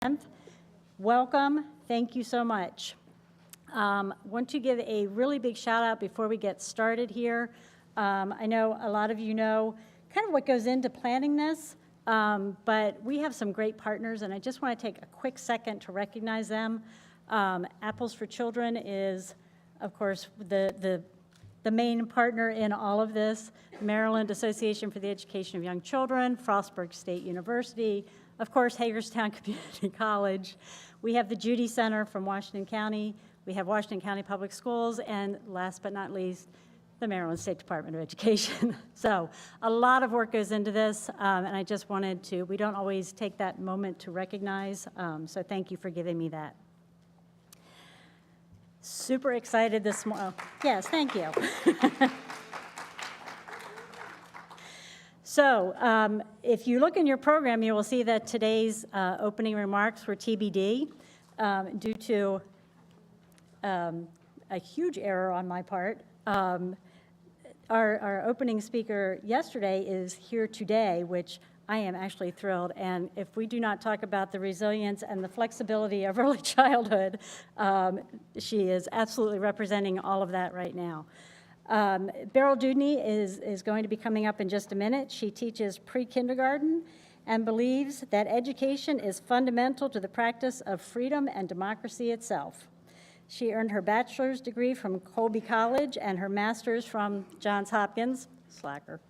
10th. Welcome. Thank you so much. Want to give a really big shout out before we get started here. I know a lot of you know kind of what goes into planning this, but we have some great partners, and I just want to take a quick second to recognize them. Apples for Children is, of course, the main partner in all of this. Maryland Association for the Education of Young Children, Frostburg State University, of course, Hagerstown Community College. We have the Judy Center from Washington County. We have Washington County Public Schools, and last but not least, the Maryland State Department of Education. So a lot of work goes into this, and I just wanted to, we don't always take that moment to recognize, so thank you for giving me that. Super excited this morning. Yes, thank you. So if you look in your program, you will see that today's opening remarks were TBD due to a huge error on my part. Our opening speaker yesterday is here today, which I am actually thrilled, and if we do not talk about the resilience and the flexibility of early childhood, she is absolutely representing all of that right now. Beryl Dudney is going to be coming up in just a minute. She teaches pre-kindergarten and believes that education is fundamental to the practice of freedom and democracy itself. She earned her bachelor's degree from Colby College and her master's from Johns Hopkins, slacker.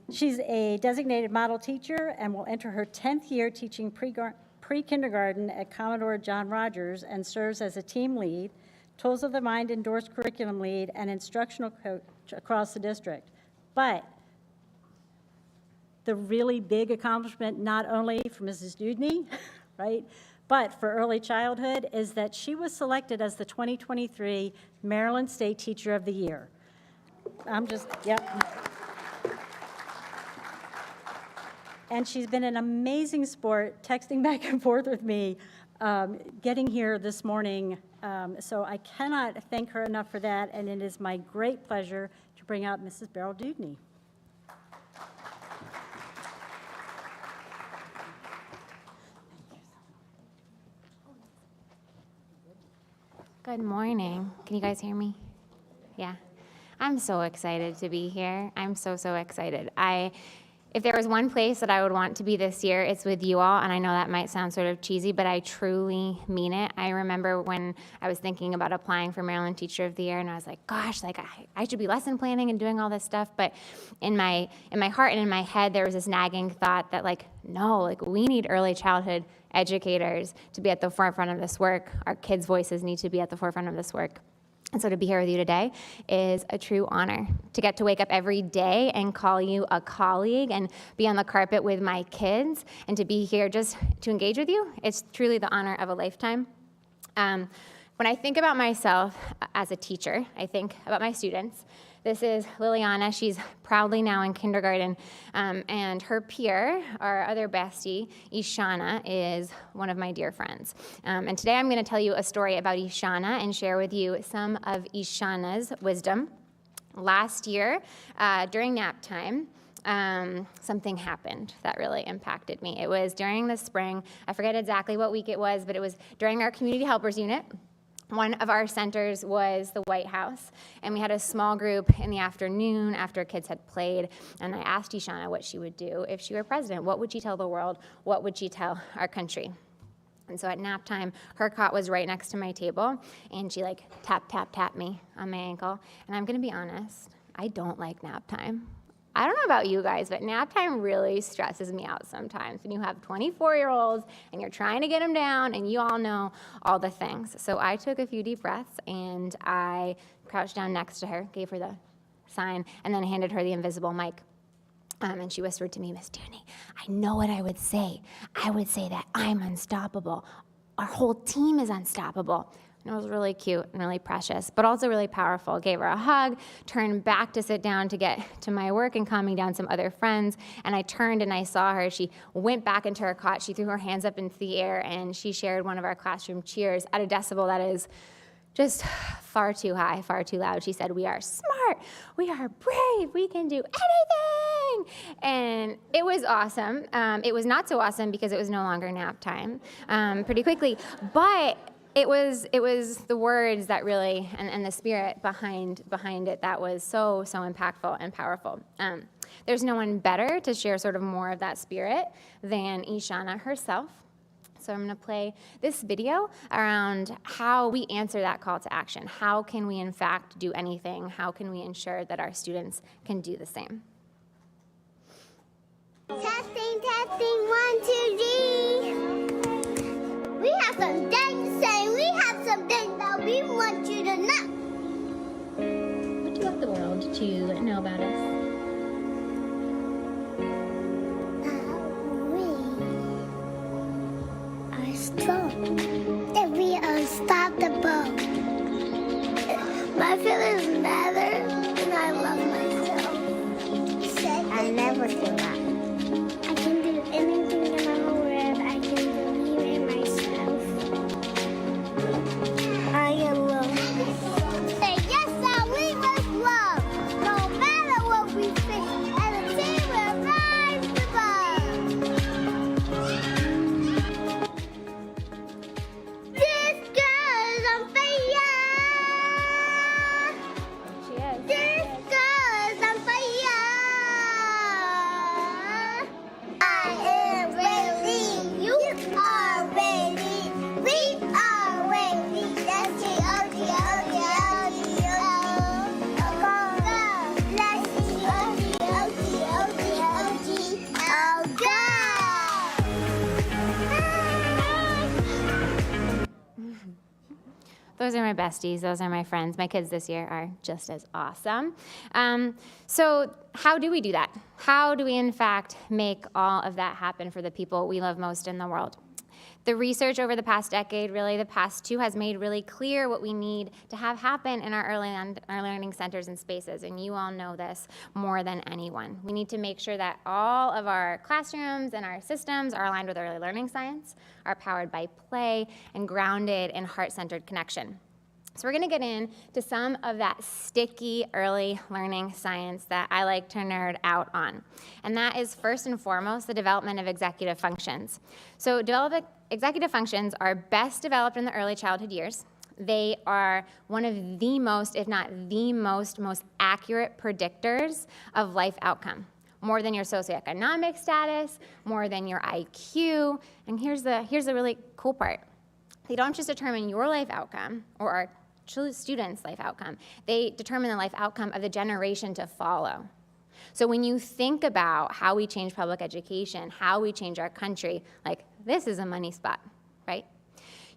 She's a designated model teacher and will enter her 10th year teaching pre-kindergarten at Commodore John Rogers and serves as a team lead, Tools of the Mind endorsed curriculum lead, and instructional coach across the district. But the really big accomplishment, not only for Mrs. Dudney, right, but for early childhood, is that she was selected as the 2023 Maryland State Teacher of the Year. Yep. And she's been an amazing sport, texting back and forth with me, getting here this morning. So I cannot thank her enough for that, and it is my great pleasure to bring out Mrs. Beryl Dudney. Good morning. Can you guys hear me? Yeah. I'm so excited to be here. I'm so excited. If there was one place that I would want to be this year, it's with you all, and I know that might sound sort of cheesy, but I truly mean it. I remember when I was thinking about applying for Maryland Teacher of the Year, and I was like, gosh, like I should be lesson planning and doing all this stuff, but in my heart and in my head, there was this nagging thought that no, we need early childhood educators to be at the forefront of this work. Our kids' voices need to be at the forefront of this work. And so to be here with you today is a true honor. To get to wake up every day and call you a colleague and be on the carpet with my kids and to be here just to engage with you, it's truly the honor of a lifetime. When I think about myself as a teacher, I think about my students. This is Liliana. She's proudly now in kindergarten, and her peer, our other bestie, Ishana, is one of my dear friends. And today I'm going to tell you a story about Ishana and share with you some of Ishana's wisdom. Last year, during nap time, something happened that really impacted me. It was during the spring. I forget exactly what week it was, but it was during our community helpers unit. One of our centers was the White House, and we had a small group in the afternoon after kids had played, and I asked Ishana what she would do if she were president. What would she tell the world? What would she tell our country? And so at nap time, her cot was right next to my table, and she tapped me on my ankle. And I'm going to be honest, I don't like nap time. I don't know about you guys, but nap time really stresses me out sometimes when you have 24-year-olds and you're trying to get them down and you all know all the things. So I took a few deep breaths and I crouched down next to her, gave her the sign, and then handed her the invisible mic. And she whispered to me, Miss Dudney, I know what I would say. I would say that I'm unstoppable. Our whole team is unstoppable. And it was really cute and really precious, but also really powerful. Gave her a hug, turned back to sit down to get to my work and calming down some other friends. And I turned and I saw her. She went back into her cot. She threw her hands up into the air and she shared one of our classroom cheers at a decibel that is just far too high, far too loud. She said, we are smart, we are brave, we can do anything. and it was awesome. It was not so awesome because it was no longer nap time pretty quickly, but it was the words that really, and the spirit behind it that was so impactful and powerful. There's no one better to share sort of more of that spirit than Ishana herself. So I'm going to play this video around how we answer that call to action. How can we, in fact, do anything? How can we ensure that our students can do the same? Testing, 1, 2, 3. We have some things to say. We have some things that we want you to know. What do you want the world to know about us? We are strong. That we are unstoppable. My feelings matter, and I love myself. I never do that. I can do anything that I'm aware of. I can believe in myself. I am love. Say yes, I we must love. No matter what we face, and a team will rise above. This girl's on fire. She is. This girl's on fire. I am ready. You are ready. We are ready. Let's see, Those are my besties. Those are my friends. My kids this year are just as awesome. So how do we do that? How do we, in fact, make all of that happen for the people we love most in the world? The research over the past decade, really the past 2, has made really clear what we need to have happen in our learning centers and spaces, and you all know this more than anyone. We need to make sure that all of our classrooms and our systems are aligned with early learning science, are powered by play, and grounded in heart-centered connection. So we're going to get into some of that sticky early learning science that I like to nerd out on. And that is first and foremost the development of executive functions. So executive functions are best developed in the early childhood years. They are one of the most, if not the most accurate predictors of life outcome. More than your socioeconomic status, more than your IQ. And here's the really cool part. They don't just determine your life outcome or our students' life outcome. They determine the life outcome of the generation to follow. So when you think about how we change public education, how we change our country, like this is a money spot, right?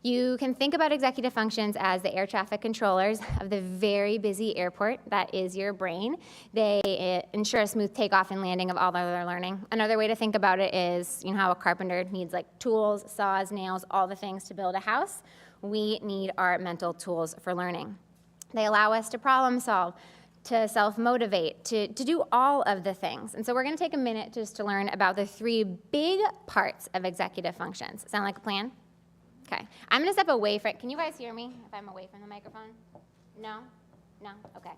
You can think about executive functions as the air traffic controllers of the very busy airport that is your brain. They ensure a smooth takeoff and landing of all their learning. Another way to think about it is, you know how a carpenter needs like tools, saws, nails, all the things to build a house? We need our mental tools for learning. They allow us to problem solve, to self-motivate, to do all of the things. And so we're going to take a minute just to learn about the 3 big parts of executive functions. Sound like a plan? Okay. I'm going to step away from, can you guys hear me if I'm away from the microphone? No? No? Okay.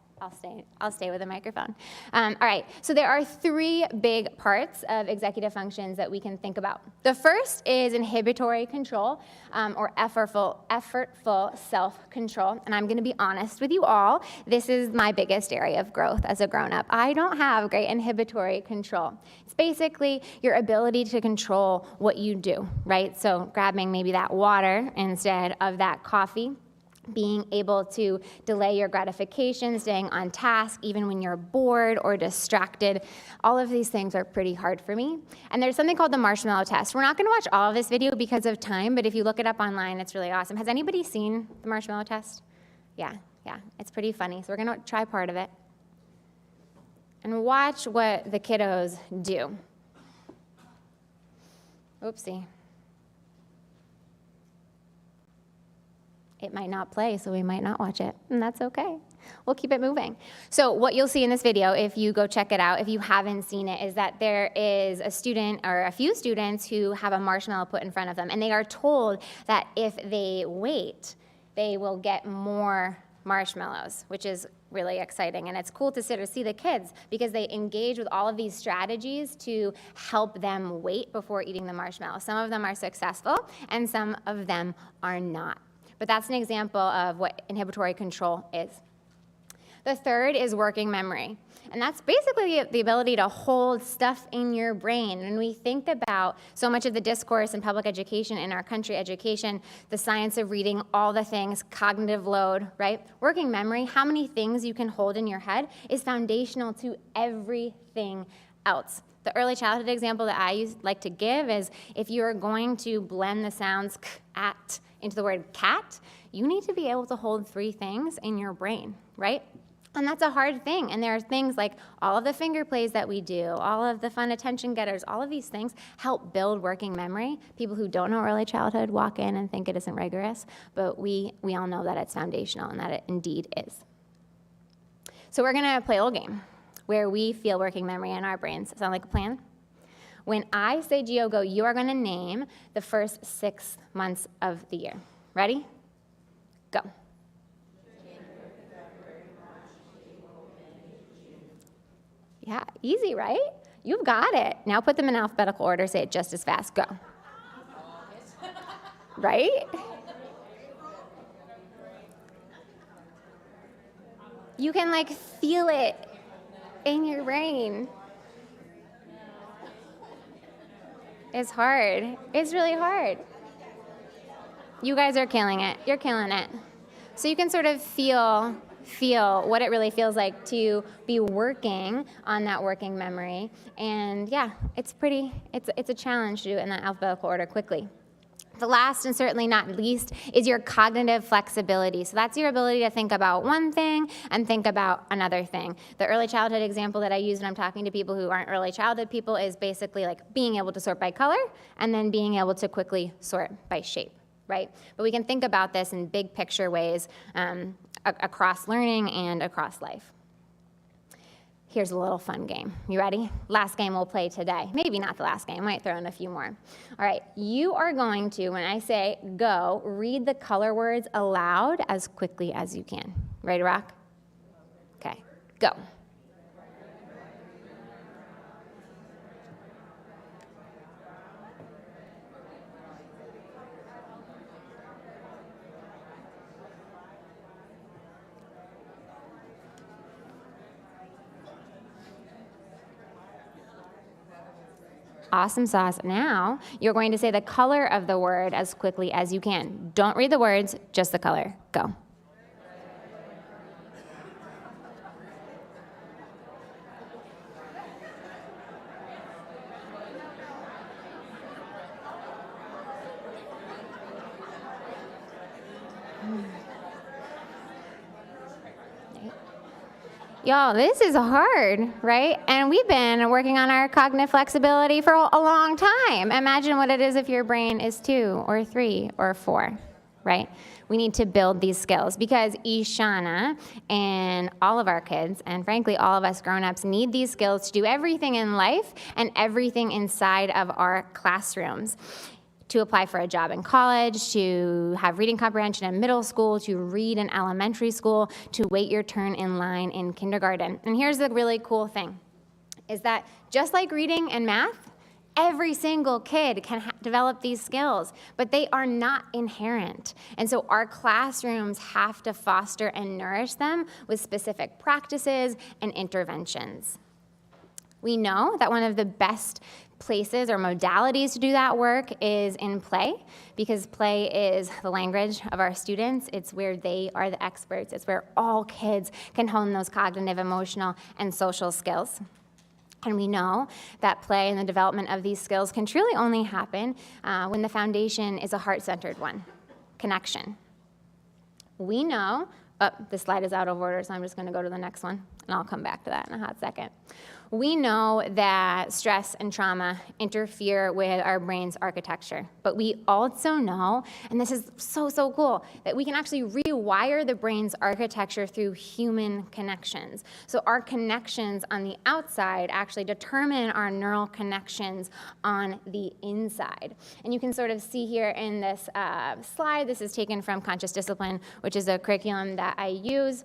I'll stay with the microphone. All right. So there are 3 big parts of executive functions that we can think about. The first is inhibitory control, or effortful self-control. And I'm going to be honest with you all. This is my biggest area of growth as a grown-up. I don't have great inhibitory control. It's basically your ability to control what you do, right? So grabbing maybe that water instead of that coffee, being able to delay your gratification, staying on task even when you're bored or distracted. All of these things are pretty hard for me. And there's something called the marshmallow test. We're not going to watch all of this video because of time, but if you look it up online, it's really awesome. Has anybody seen the marshmallow test? Yeah, it's pretty funny. So we're going to try part of it. And watch what the kiddos do. Oopsie. It might not play, so we might not watch it, and that's okay. We'll keep it moving. So what you'll see in this video, if you go check it out, if you haven't seen it, is that there is a student or a few students who have a marshmallow put in front of them, and they are told that if they wait, they will get more marshmallows, which is really exciting. And it's cool to sort of see the kids because they engage with all of these strategies to help them wait before eating the marshmallow. Some of them are successful and some of them are not. But that's an example of what inhibitory control is. The third is working memory. And that's basically the ability to hold stuff in your brain. When we think about so much of the discourse in public education, in our country education, the science of reading, all the things, cognitive load, right? Working memory, how many things you can hold in your head is foundational to everything else. The early childhood example that I like to give is if you are going to blend the sounds k, at into the word cat, you need to be able to hold 3 things in your brain, right? And that's a hard thing. And there are things like all of the finger plays that we do, all of the fun attention getters, all of these things help build working memory. People who don't know early childhood walk in and think it isn't rigorous, but we all know that it's foundational and that it indeed is. So we're gonna play a little game where we feel working memory in our brains. Sound like a plan? When I say Geo, go, you are gonna name the first 6 months of the year. Ready? Go. Yeah, easy, right? You've got it. Now put them in alphabetical order, say it just as fast. Go. Right? You can like feel it in your brain. It's hard. It's really hard. You guys are killing it. You're killing it. So you can sort of feel what it really feels like to be working on that working memory. And yeah, it's a challenge to do it in that alphabetical order quickly. The last and certainly not least is your cognitive flexibility. So that's your ability to think about one thing and think about another thing. The early childhood example that I use when I'm talking to people who aren't early childhood people is basically like being able to sort by color and then being able to quickly sort by shape, right? But we can think about this in big picture ways across learning and across life. Here's a little fun game. You ready? Last game we'll play today. Maybe not the last game. Might throw in a few more. All right. You are going to, when I say go, read the color words aloud as quickly as you can. Ready to rock? Okay. Go. Awesome sauce. Now, you're going to say the color of the word as quickly as you can. Don't read the words, just the color. Go. Y'all, this is hard, right? And we've been working on our cognitive flexibility for a long time. Imagine what it is if your brain is 2 or 3 or 4, right? We need to build these skills because Ishana and all of our kids, and frankly, all of us grown-ups need these skills to do everything in life and everything inside of our classrooms. To apply for a job in college, to have reading comprehension in middle school, to read in elementary school, to wait your turn in line in kindergarten. And here's the really cool thing, is that just like reading and math, every single kid can develop these skills, but they are not inherent. And so our classrooms have to foster and nourish them with specific practices and interventions. We know that one of the best places or modalities to do that work is in play, because play is the language of our students. It's where they are the experts. It's where all kids can hone those cognitive, emotional, and social skills. And we know that play and the development of these skills can truly only happen when the foundation is a heart-centered one, connection. We know, this slide is out of order, so I'm just gonna go to the next one, and I'll come back to that in a hot second. We know that stress and trauma interfere with our brain's architecture, but we also know, and this is so cool, that we can actually rewire the brain's architecture through human connections. So our connections on the outside actually determine our neural connections on the inside. And you can sort of see here in this slide, this is taken from Conscious Discipline, which is a curriculum that I use.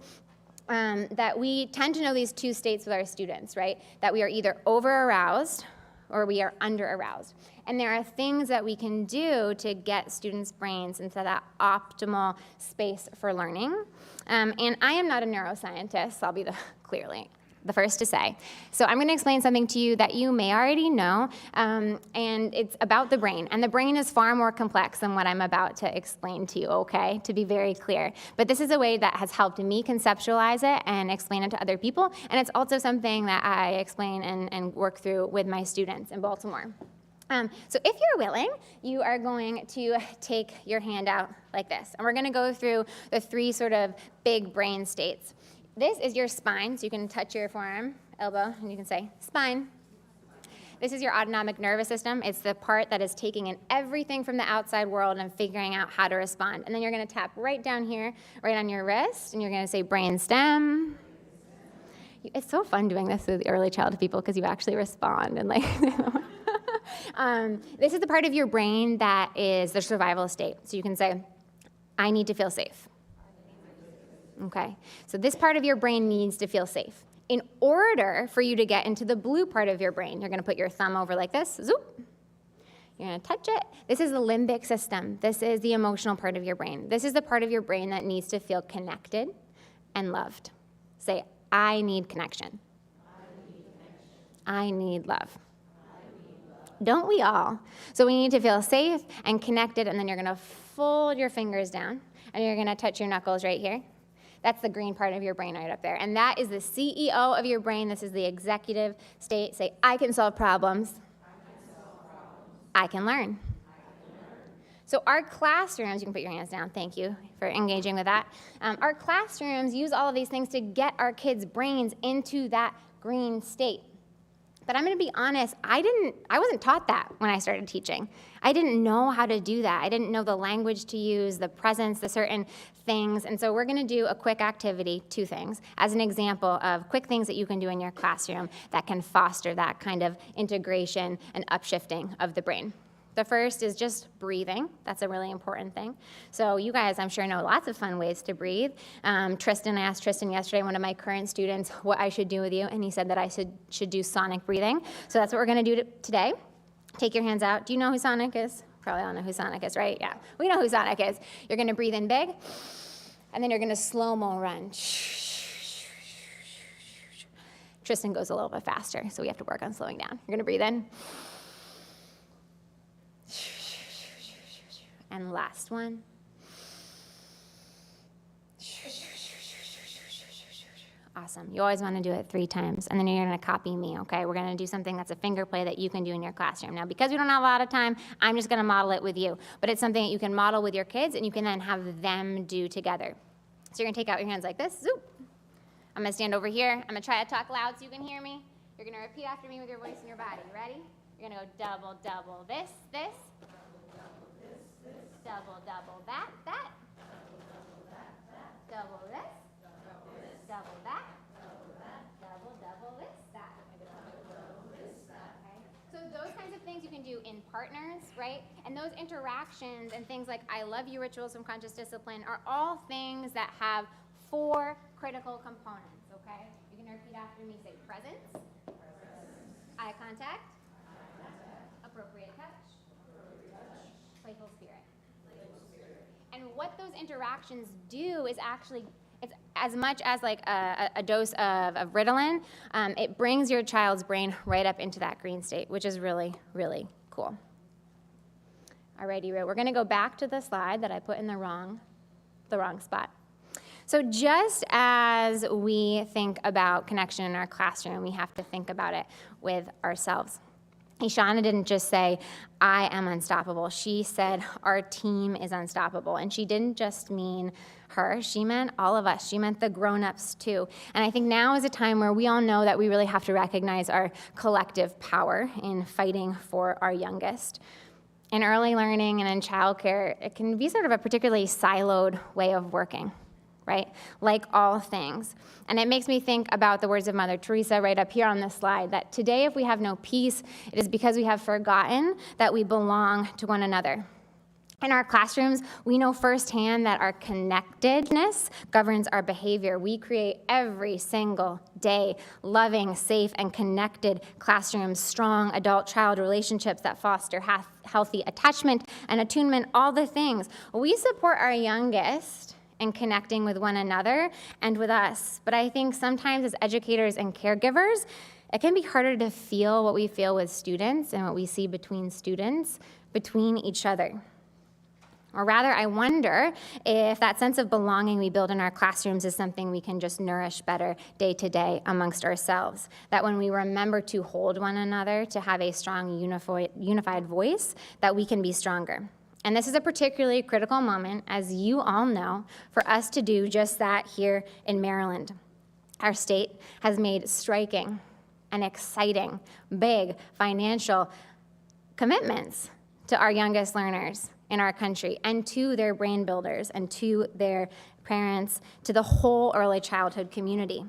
that we tend to know these two states with our students, right? That we are either over-aroused or we are under-aroused. And there are things that we can do to get students' brains into that optimal space for learning. And I am not a neuroscientist, I'll be clearly the first to say. So I'm going to explain something to you that you may already know, and it's about the brain. And the brain is far more complex than what I'm about to explain to you, okay, to be very clear. But this is a way that has helped me conceptualize it and explain it to other people, and it's also something that I explain and work through with my students in Baltimore. So if you're willing, you are going to take your hand out like this, and we're going to go through the three sort of big brain states. This is your spine, so you can touch your forearm, elbow, and you can say, spine. This is your autonomic nervous system. It's the part that is taking in everything from the outside world and figuring out how to respond. And then you're going to tap right down here, right on your wrist, and you're going to say brain stem. It's so fun doing this with early childhood people because you actually respond and like. This is the part of your brain that is the survival state. So you can say, I need to feel safe. Okay, so this part of your brain needs to feel safe. In order for you to get into the blue part of your brain, you're going to put your thumb over like this, zoop. You're going to touch it. This is the limbic system. This is the emotional part of your brain. This is the part of your brain that needs to feel connected and loved. Say, I need connection. I need love. Don't we all? So we need to feel safe and connected, and then you're going to fold your fingers down, and you're going to touch your knuckles right here. That's the green part of your brain right up there. And that is the CEO of your brain. This is the executive state. Say, I can solve problems. I can learn. So our classrooms, you can put your hands down. Thank you for engaging with that. Our classrooms use all of these things to get our kids' brains into that green state. But I'm going to be honest, I wasn't taught that when I started teaching. I didn't know how to do that. I didn't know the language to use, the presence, the certain things. And so we're going to do a quick activity, 2 things, as an example of quick things that you can do in your classroom that can foster that kind of integration and upshifting of the brain. The first is just breathing. That's a really important thing. So you guys, I'm sure, know lots of fun ways to breathe. I asked Tristan yesterday, one of my current students, what I should do with you, and he said that I should do sonic breathing. So that's what we're going to do today. Take your hands out. Do you know who Sonic is? Probably all know who Sonic is, right? Yeah, we know who Sonic is. You're going to breathe in big, and then you're going to slow-mo run. Tristan goes a little bit faster, so we have to work on slowing down. You're going to breathe in. And last one. Awesome. You always want to do it 3 times, and then you're going to copy me, okay? We're going to do something that's a finger play that you can do in your classroom. Now, because we don't have a lot of time, I'm just going to model it with you. But it's something that you can model with your kids, and you can then have them do together. So you're going to take out your hands like this. Zoop. I'm going to stand over here. I'm going to try to talk loud so you can hear me. You're going to repeat after me with your voice and your body. Ready? You're going to go double, double this, this. Double, double that, that. Double this. Double that. Double, double this, that. Okay. So those kinds of things you can do in partners, right? And those interactions and things like I love you rituals from conscious discipline are all things that have 4 critical components, okay? You can repeat after me. Say presence, eye contact, appropriate touch, playful spirit. And what those interactions do is actually, it's as much as like a dose of Ritalin, it brings your child's brain right up into that green state, which is really, really cool. Alrighty, we're going to go back to the slide that I put in the wrong spot. So just as we think about connection in our classroom, we have to think about it with ourselves. Ishana didn't just say, I am unstoppable. She said, our team is unstoppable. And she didn't just mean her. She meant all of us. She meant the grown-ups, too. And I think now is a time where we all know that we really have to recognize our collective power in fighting for our youngest. In early learning and in childcare, it can be sort of a particularly siloed way of working, right? Like all things. And it makes me think about the words of Mother Teresa right up here on this slide, that today if we have no peace, it is because we have forgotten that we belong to one another. In our classrooms, we know firsthand that our connectedness governs our behavior. We create every single day loving, safe, and connected classrooms, strong adult-child relationships that foster healthy attachment and attunement, all the things. We support our youngest in connecting with one another and with us. But I think sometimes as educators and caregivers, it can be harder to feel what we feel with students and what we see between students, between each other. Or rather, I wonder if that sense of belonging we build in our classrooms is something we can just nourish better day to day amongst ourselves. That when we remember to hold one another, to have a strong unified voice, that we can be stronger. And this is a particularly critical moment, as you all know, for us to do just that here in Maryland. Our state has made striking and exciting, big financial commitments to our youngest learners in our country and to their brain builders and to their parents, to the whole early childhood community.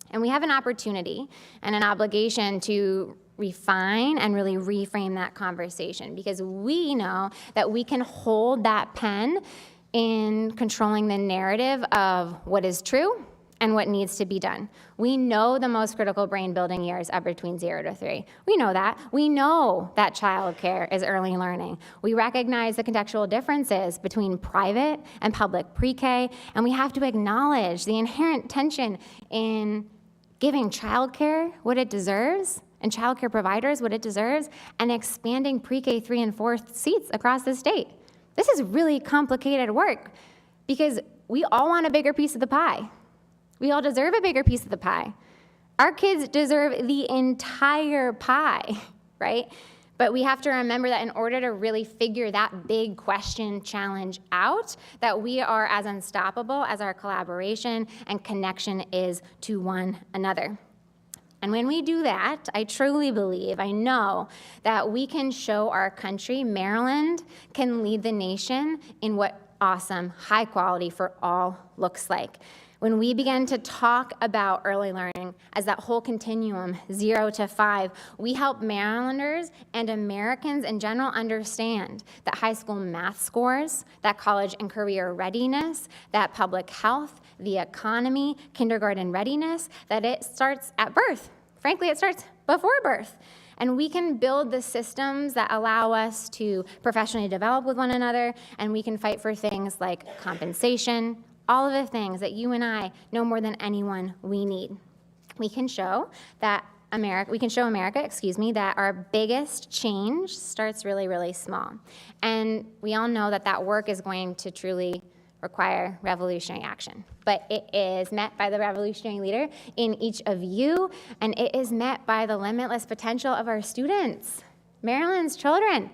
And we have an opportunity and an obligation to refine and really reframe that conversation, because we know that we can hold that pen in controlling the narrative of what is true and what needs to be done. We know the most critical brain building years are between 0 to 3. We know that. We know that childcare is early learning. We recognize the contextual differences between private and public pre-K, and we have to acknowledge the inherent tension in giving childcare what it deserves and childcare providers what it deserves, and expanding pre-K 3 and 4 seats across the state. This is really complicated work because we all want a bigger piece of the pie. We all deserve a bigger piece of the pie. Our kids deserve the entire pie, right? But we have to remember that in order to really figure that big question challenge out, that we are as unstoppable as our collaboration and connection is to one another. And when we do that, I truly believe, I know, that we can show our country, Maryland, can lead the nation in what awesome, high quality for all looks like. When we begin to talk about early learning as that whole continuum, 0 to 5, we help Marylanders and Americans in general understand that high school math scores, that college and career readiness, that public health, the economy, kindergarten readiness, that it starts at birth. Frankly, it starts before birth. And we can build the systems that allow us to professionally develop with one another, and we can fight for things like compensation, all of the things that you and I know more than anyone we need. We can show America, that our biggest change starts really, really small. And we all know that that work is going to truly require revolutionary action. But it is met by the revolutionary leader in each of you, and it is met by the limitless potential of our students, Maryland's children,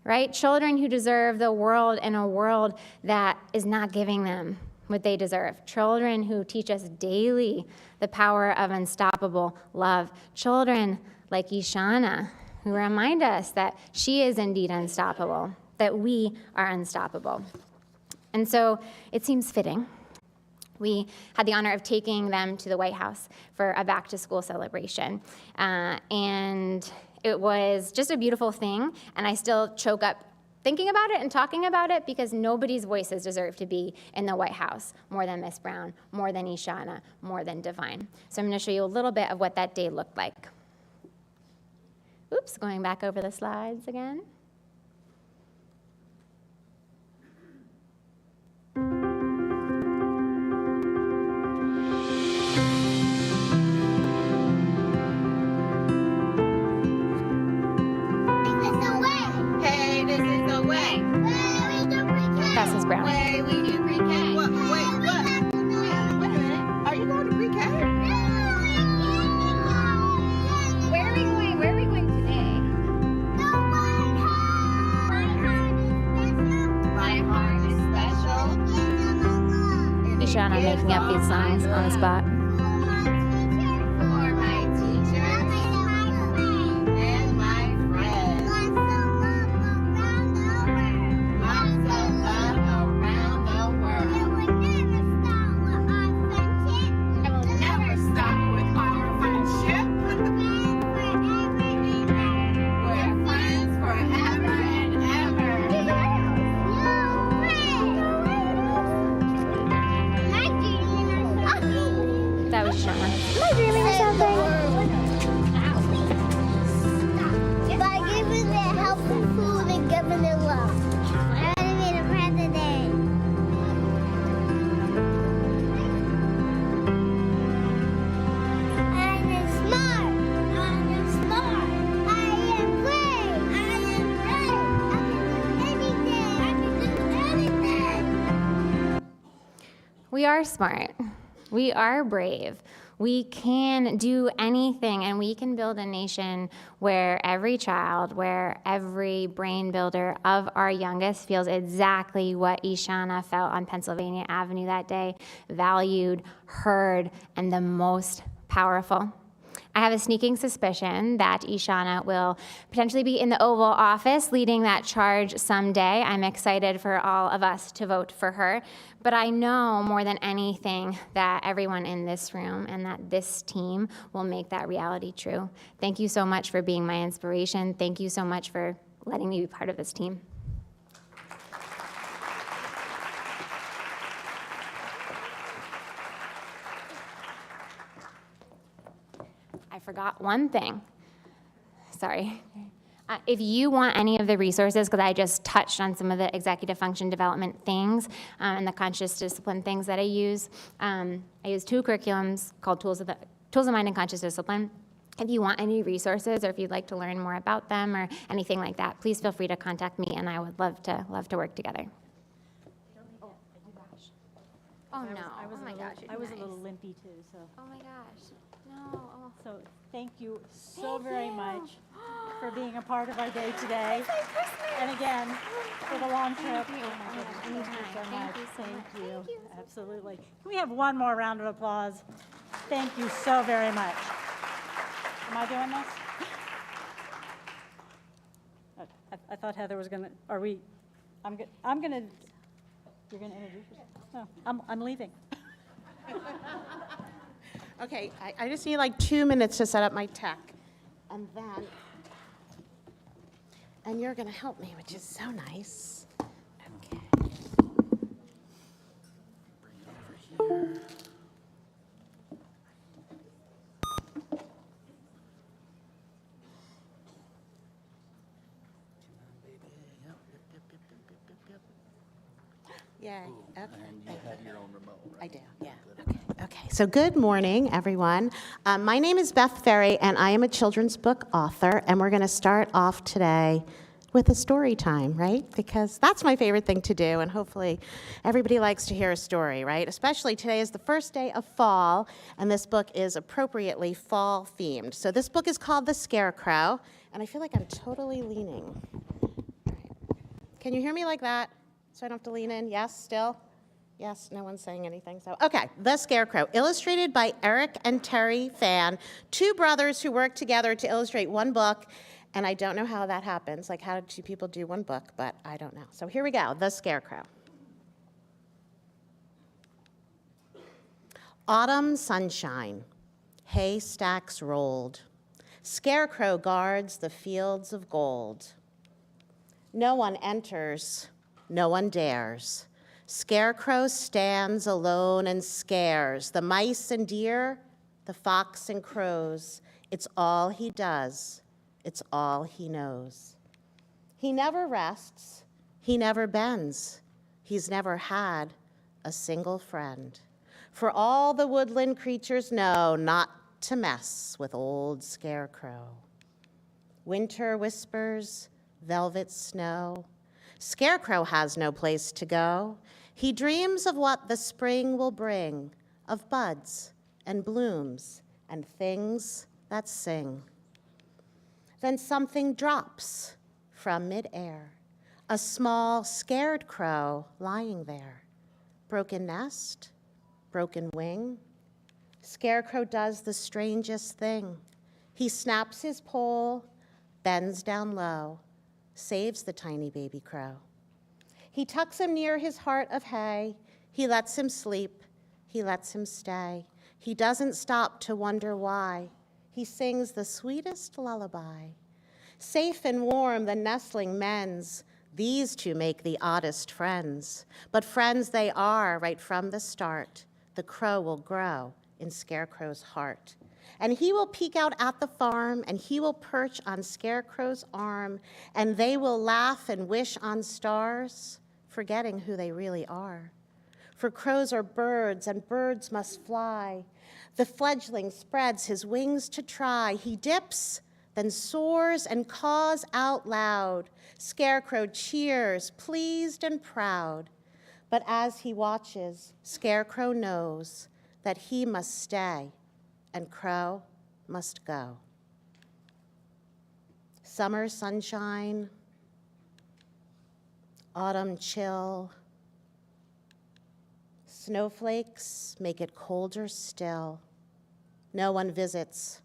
right? Children who deserve the world in a world that is not giving them what they deserve. Children who teach us daily the power of unstoppable love. Children like Ishana, who remind us that she is indeed unstoppable, that we are unstoppable. And so it seems fitting. We had the honor of taking them to the White House for a back-to-school celebration. And it was just a beautiful thing, and I still choke up thinking about it and talking about it, because nobody's voices deserve to be in the White House more than Miss Brown, more than Ishana, more than Divine. So I'm going to show you a little bit of what that day looked like. Oops, going back over the slides again. That's Miss Brown. Wait, we do pre-K. What? Wait, what? Wait a minute. Are you going to pre-K? Where are we going? Where are we going today? My heart is special. Ishana making up these songs on the spot. For my teachers and my friends. Lots of love around the world. I will never stop with our friendship. We're friends forever and ever. We are smart. We are brave. We can do anything, and we can build a nation where every child, where every brain builder of our youngest feels exactly what Ishana felt on Pennsylvania Avenue that day, valued, heard, and the most powerful. I have a sneaking suspicion that Ishana will potentially be in the Oval Office leading that charge someday. I'm excited for all of us to vote for her. But I know more than anything that everyone in this room and that this team will make that reality true. Thank you so much for being my inspiration. Thank you so much for letting me be part of this team. I forgot one thing. Sorry. If you want any of the resources, because I just touched on some of the executive function development things and the conscious discipline things that I use two curriculums called Tools of Mind and Conscious Discipline. If you want any resources or if you'd like to learn more about them or anything like that, please feel free to contact me, and I would love to work together. Oh no! Oh my gosh! I was a little limpy too, so. Oh my gosh! No. Oh. So thank you so very much for being a part of our day today. And again, for the long trip. Thank you. Oh my goodness, Anytime. Thank Thank you you so so much. much. Thank you. Thank you so much. Absolutely. Can we have one more round of applause? Thank you so very much. Am I doing this? I thought Heather was gonna, are we, I'm gonna, you're gonna introduce yourself? No, I'm leaving. Okay, I just need like 2 minutes to set up my tech. And you're going to help me, which is so nice. Okay. Bring it over here. Yay. Okay. And you have your own remote, right? I do, yeah. Okay, so good morning, everyone. My name is Beth Ferry, and I am a children's book author, and we're going to start off today with a story time, right? Because that's my favorite thing to do, and hopefully everybody likes to hear a story, right? Especially today is the first day of fall, and this book is appropriately fall-themed. So this book is called The Scarecrow, and I feel like I'm totally leaning. All right. Can you hear me like that? So I don't have to lean in? Yes, still? Yes, no one's saying anything. So, okay, The Scarecrow, illustrated by Eric and Terry Fan, two brothers who work together to illustrate one book, and I don't know how that happens. Like, how do two people do one book? But I don't know. So here we go, The Scarecrow. Autumn sunshine, haystacks rolled. Scarecrow guards the fields of gold. No one enters, no one dares. Scarecrow stands alone and scares the mice and deer, the fox and crows. It's all he does. It's all he knows. He never rests. He never bends. He's never had a single friend. For all the woodland creatures know not to mess with old Scarecrow. Winter whispers, velvet snow. Scarecrow has no place to go. He dreams of what the spring will bring, of buds and blooms and things that sing. Then something drops from midair, a small scared crow lying there. Broken nest, broken wing. Scarecrow does the strangest thing. He snaps his pole, bends down low, saves the tiny baby crow. He tucks him near his heart of hay. He lets him sleep. He lets him stay. He doesn't stop to wonder why. He sings the sweetest lullaby. Safe and warm the nestling mends. These two make the oddest friends. But friends they are right from the start. The crow will grow in Scarecrow's heart. And he will peek out at the farm, and he will perch on Scarecrow's arm, and they will laugh and wish on stars, forgetting who they really are. For crows are birds, and birds must fly. The fledgling spreads his wings to try. He dips, then soars and caws out loud. Scarecrow cheers, pleased and proud. But as he watches, Scarecrow knows that he must stay and Crow must go. Summer sunshine, autumn chill, snowflakes make it colder still. No one visits,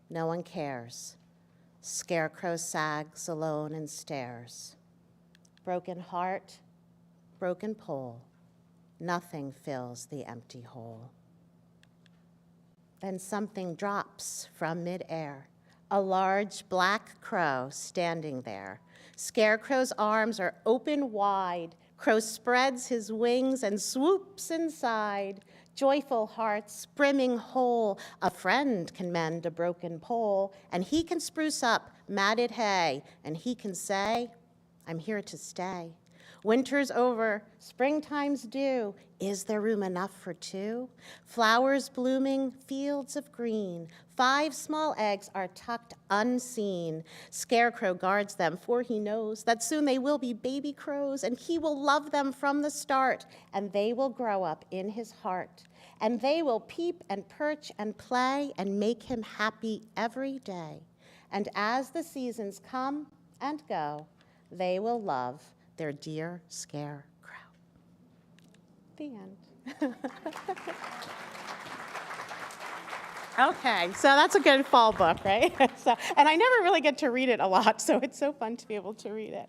no one cares. Scarecrow sags alone and stares. Broken heart, broken pole, nothing fills the empty hole. Then something drops from midair, a large black crow standing there. Scarecrow's arms are open wide. Crow spreads his wings and swoops inside. Joyful hearts brimming whole. A friend can mend a broken pole, and he can spruce up matted hay, and he can say, I'm here to stay. Winter's over, springtime's due. Is there room enough for two? Flowers blooming, fields of green. 5 small eggs are tucked unseen. Scarecrow guards them, for he knows that soon they will be baby crows, and he will love them from the start, and they will grow up in his heart. And they will peep and perch and play and make him happy every day. And as the seasons come and go, they will love their dear Scarecrow. The end. Okay, so that's a good fall book, right? And I never really get to read it a lot, so it's so fun to be able to read it.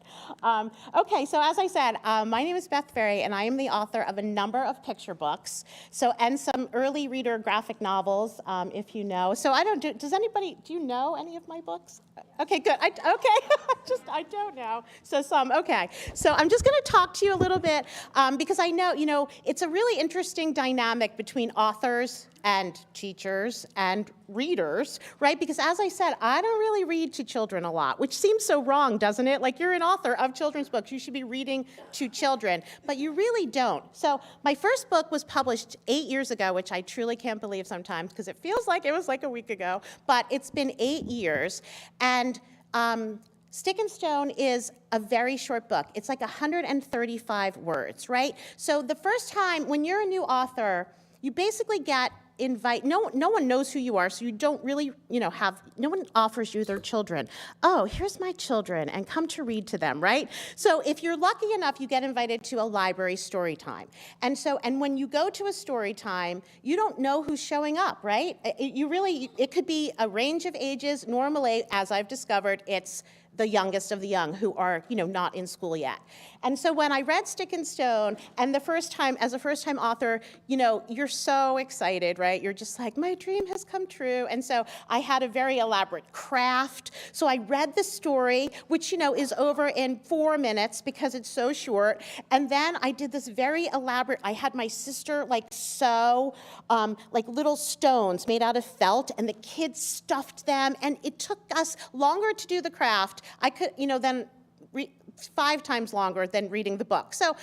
Okay, so as I said, my name is Beth Ferry, and I am the author of a number of picture books, and some early reader graphic novels, if you know. So do you know any of my books? Okay, good. I don't know. So some, okay. So I'm just going to talk to you a little bit because I know, it's a really interesting dynamic between authors and teachers and readers, right? Because as I said, I don't really read to children a lot, which seems so wrong, doesn't it? Like, you're an author of children's books. You should be reading to children, but you really don't. So my first book was published 8 years ago, which I truly can't believe sometimes because it feels like it was like a week ago, but it's been 8 years. And Stick and Stone is a very short book. It's like 135 words, right? So the first time, when you're a new author, you basically get no one knows who you are, so you don't really, no one offers you their children. Oh, here's my children, and come to read to them, right? So if you're lucky enough, you get invited to a library story time. And when you go to a story time, you don't know who's showing up, right? It could be a range of ages. Normally, as I've discovered, it's the youngest of the young who are, not in school yet. And so when I read Stick and Stone, and as a first-time author, you're so excited, right? You're just like, my dream has come true. And so I had a very elaborate craft. So I read the story, which, is over in 4 minutes because it's so short. And then I did this very elaborate, I had my sister sew little stones made out of felt, and the kids stuffed them. And it took us longer to do the craft. I could, then 5 times longer than reading the book. So,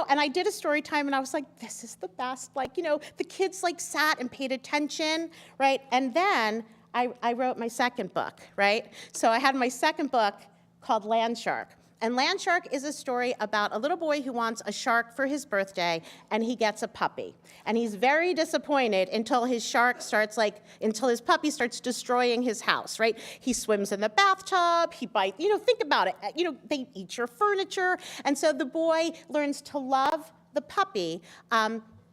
and I did a story time, and I was like, this is the best. The kids sat and paid attention, right? And then I wrote my second book, right? So I had my second book called Land Shark. And Land Shark is a story about a little boy who wants a shark for his birthday, and he gets a puppy. And he's very disappointed until his puppy starts destroying his house, right? He swims in the bathtub, he bites, think about it. They eat your furniture. And so the boy learns to love the puppy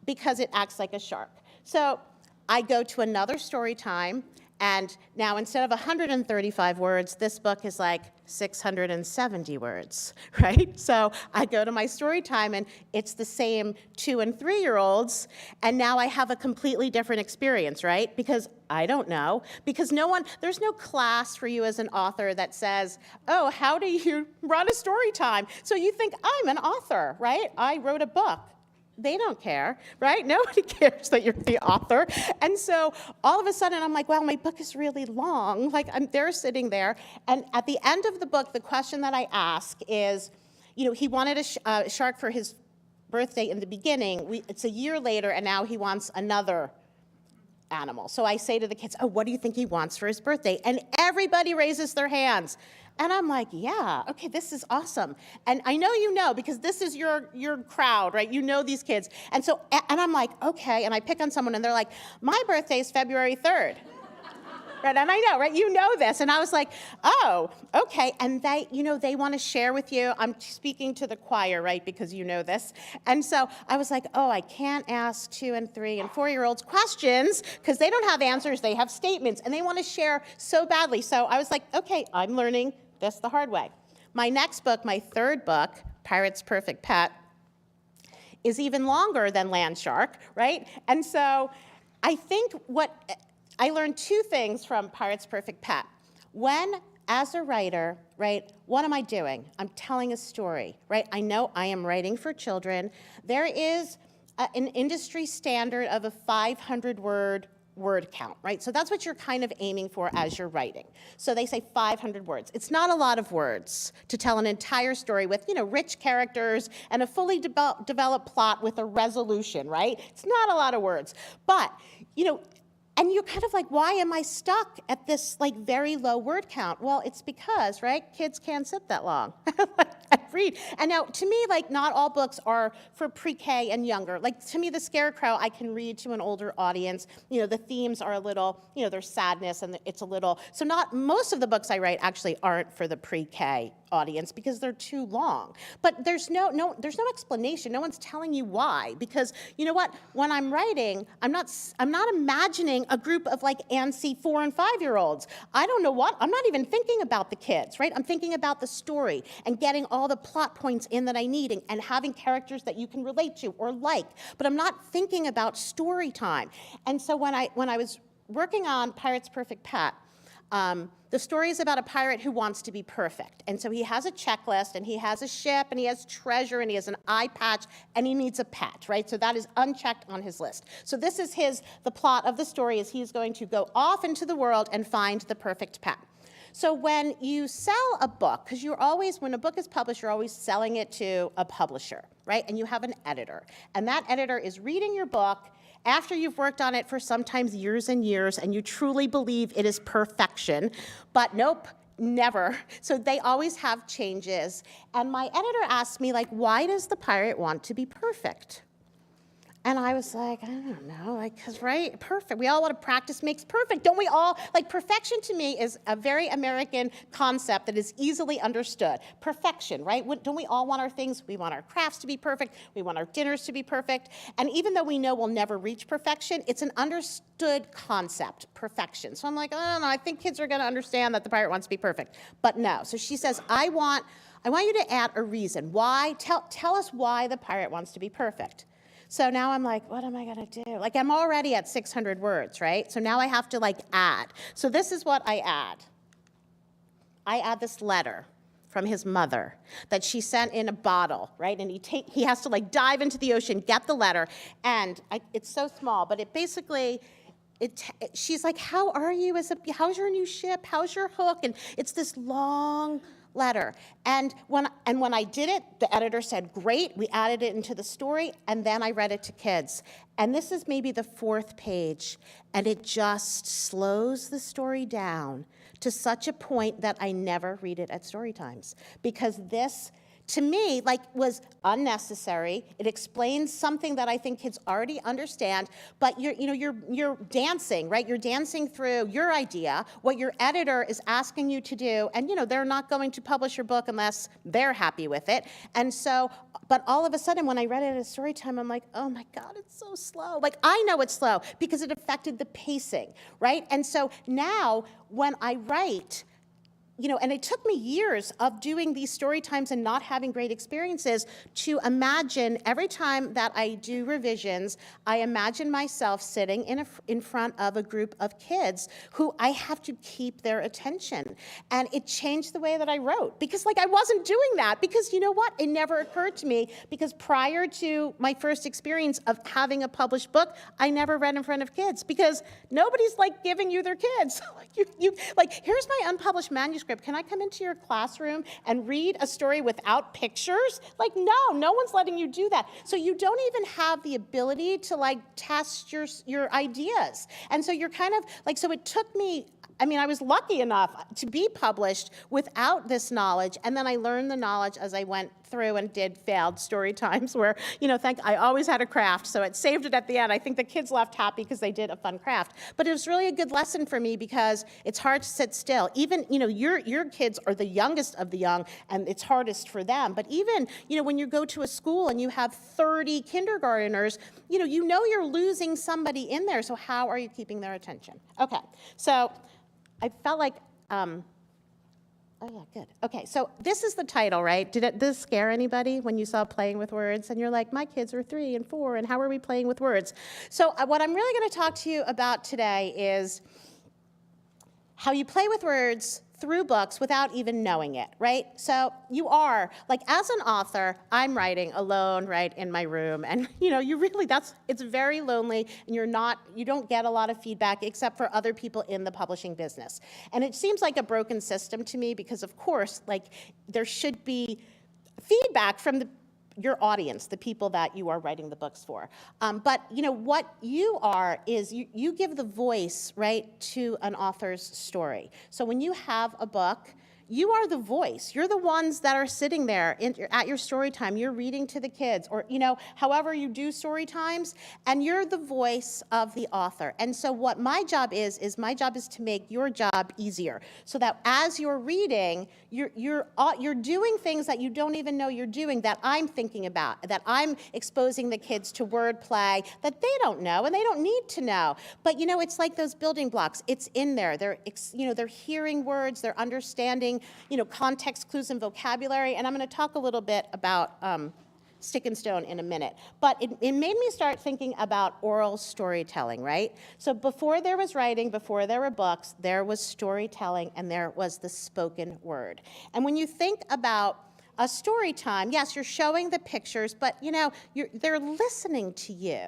because it acts like a shark. So I go to another story time, and now instead of 135 words, this book is 670 words, right? So I go to my story time, and it's the same 2- and 3-year-olds, and now I have a completely different experience, right? Because I don't know, because there's no class for you as an author that says, oh, how do you run a story time? So you think, I'm an author, right? I wrote a book. They don't care, right? Nobody cares that you're the author. And so all of a sudden, I'm like, well, my book is really long. They're sitting there. And at the end of the book, the question that I ask is, he wanted a shark for his birthday in the beginning. It's a year later, and now he wants another animal. So I say to the kids, oh, what do you think he wants for his birthday? And everybody raises their hands. And I'm like, yeah, okay, this is awesome. And I know you know, because this is your crowd, right? You know these kids. And so, and I'm like, okay, and I pick on someone, and they're like, my birthday is February 3rd. Right, and I know, right? You know this. And I was like, oh, okay. And they, they want to share with you. I'm speaking to the choir, right? Because you know this. And so I was like, oh, I can't ask 2 and 3 and 4-year-olds questions because they don't have answers. They have statements, and they want to share so badly. So I was like, okay, I'm learning this the hard way. My next book, my 3rd book, Pirate's Perfect Pet, is even longer than Land Shark, right? And so I think I learned 2 things from Pirate's Perfect Pet. When, as a writer, right, what am I doing? I'm telling a story, right? I know I am writing for children. There is an industry standard of a 500-word word count, right? So that's what you're kind of aiming for as you're writing. So they say 500 words. It's not a lot of words to tell an entire story with, rich characters and a fully developed plot with a resolution, right? It's not a lot of words. But, and you're kind of like, why am I stuck at this very low word count? Well, it's because, right, kids can't sit that long and read. And now, to me, not all books are for pre-K and younger. To me, The Scarecrow, I can read to an older audience. The themes are a little, there's sadness, and it's a little, so most of the books I write actually aren't for the pre-K audience because they're too long. But there's no explanation. No one's telling you why. Because you know what? When I'm writing, I'm not imagining a group of antsy 4 and 5-year-olds. I don't know what. I'm not even thinking about the kids, right? I'm thinking about the story and getting all the plot points in that I need and having characters that you can relate to or like. But I'm not thinking about story time. And so when I was working on Pirate's Perfect Pet, the story is about a pirate who wants to be perfect. And so he has a checklist, and he has a ship, and he has treasure, and he has an eye patch, and he needs a pet, right? So that is unchecked on his list. So this is the plot of the story is he's going to go off into the world and find the perfect pet. So when you sell a book, because when a book is published, you're always selling it to a publisher, right? And you have an editor. And that editor is reading your book after you've worked on it for sometimes years and years, and you truly believe it is perfection, but nope, never. So they always have changes. And my editor asked me, why does the pirate want to be perfect? And I was like, I don't know, because, right, perfect. We all want to practice makes perfect. Don't we all? Perfection to me is a very American concept that is easily understood. Perfection, right? Don't we all want our things? We want our crafts to be perfect. We want our dinners to be perfect. And even though we know we'll never reach perfection, it's an understood concept, perfection. So I'm like, I don't know, I think kids are going to understand that the pirate wants to be perfect. But no. So she says, I want you to add a reason. Why? Tell us why the pirate wants to be perfect. So now I'm like, what am I going to do? I'm already at 600 words, right? So now I have to add. So this is what I add. I add this letter from his mother that she sent in a bottle, right? And he has to dive into the ocean, get the letter. And it's so small, but it basically, she's like, how are you? How's your new ship? How's your hook? And it's this long letter. And when I did it, the editor said, great, we added it into the story, and then I read it to kids. And this is maybe the 4th page, and it just slows the story down to such a point that I never read it at story times. Because this, to me, was unnecessary. It explains something that I think kids already understand, but you're dancing, right? You're dancing through your idea, what your editor is asking you to do, and they're not going to publish your book unless they're happy with it. And so, but all of a sudden, when I read it at story time, I'm like, oh my God, it's so slow. I know it's slow because it affected the pacing, right? And so now, when I write, and it took me years of doing these story times and not having great experiences to imagine every time that I do revisions, I imagine myself sitting in front of a group of kids who I have to keep their attention. And it changed the way that I wrote because I wasn't doing that because you know what? It never occurred to me because prior to my first experience of having a published book, I never read in front of kids because nobody's giving you their kids. Here's my unpublished manuscript. Can I come into your classroom and read a story without pictures? No one's letting you do that. So you don't even have the ability to test your ideas. And so you're kind of so it took me I mean, I was lucky enough to be published without this knowledge, and then I learned the knowledge as I went through and did failed story times where, I always had a craft, so it saved it at the end. I think the kids left happy because they did a fun craft. But it was really a good lesson for me because it's hard to sit still. Even, your kids are the youngest of the young, and it's hardest for them. But even, when you go to a school and you have 30 kindergarteners, you're losing somebody in there, so how are you keeping their attention? Okay, so I felt like, oh yeah, good. Okay, so this is the title, right? Did this scare anybody when you saw playing with words? And you're like, my kids are 3 and 4, and how are we playing with words? So what I'm really going to talk to you about today is how you play with words through books without even knowing it, right? So you are, as an author, I'm writing alone, right, in my room, and it's very lonely, and you don't get a lot of feedback except for other people in the publishing business. And it seems like a broken system to me because, of course, there should be feedback from your audience, the people that you are writing the books for. But what you are is you give the voice, right, to an author's story. So when you have a book, you are the voice. You're the ones that are sitting there at your story time. You're reading to the kids or, however you do story times, and you're the voice of the author. And so what my job is to make your job easier so that as you're reading, you're doing things that you don't even know you're doing that I'm thinking about, that I'm exposing the kids to wordplay that they don't know and they don't need to know. But, it's like those building blocks. It's in there. They're hearing words, they're understanding context clues and vocabulary, and I'm going to talk a little bit about stick and stone in a minute. But it made me start thinking about oral storytelling, right? So before there was writing, before there were books, there was storytelling, and there was the spoken word. And when you think about a story time, yes, you're showing the pictures, but they're listening to you.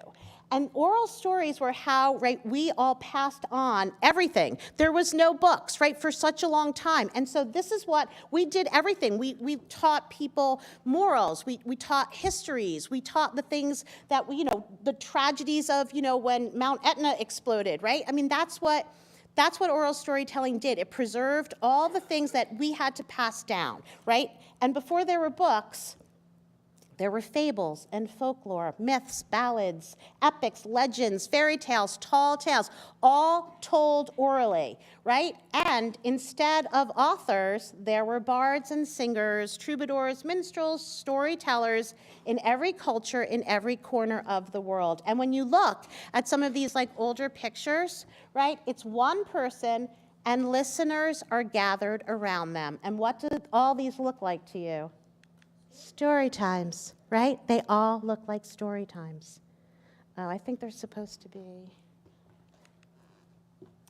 And oral stories were how, right, we all passed on everything. There was no books, right, for such a long time. And so this is what, we did everything. We taught people morals. We taught histories. We taught the things that, the tragedies of, when Mount Etna exploded, right? I mean, that's what oral storytelling did. It preserved all the things that we had to pass down, right? And before there were books, there were fables and folklore, myths, ballads, epics, legends, fairy tales, tall tales, all told orally, right? And instead of authors, there were bards and singers, troubadours, minstrels, storytellers in every culture, in every corner of the world. And when you look at some of these older pictures, right, it's one person and listeners are gathered around them. And what do all these look like to you? Story times, right? They all look like story times. Oh, I think they're supposed to be,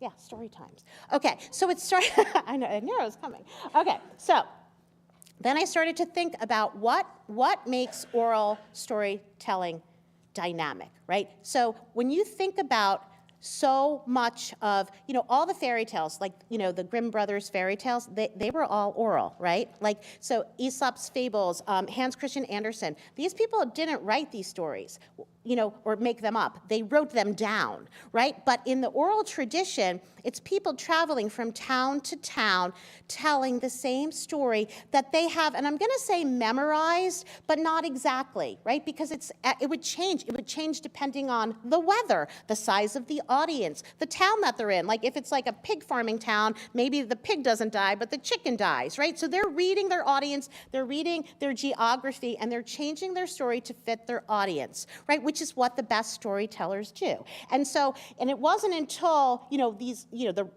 yeah, story times. Okay, so it started, I knew it was coming. Okay, so then I started to think about what makes oral storytelling dynamic, right? So when you think about so much of, all the fairy tales, the Grimm brothers fairy tales, they were all oral, right? So Aesop's fables, Hans Christian Andersen, these people didn't write these stories, or make them up. They wrote them down, right? But in the oral tradition, it's people traveling from town to town, telling the same story that they have, and I'm gonna say memorized, but not exactly, right? Because it would change. It would change depending on the weather, the size of the audience, the town that they're in. If it's a pig farming town, maybe the pig doesn't die, but the chicken dies, right? So they're reading their audience, they're reading their geography, and they're changing their story to fit their audience, right? Which is what the best storytellers do. And it wasn't until, the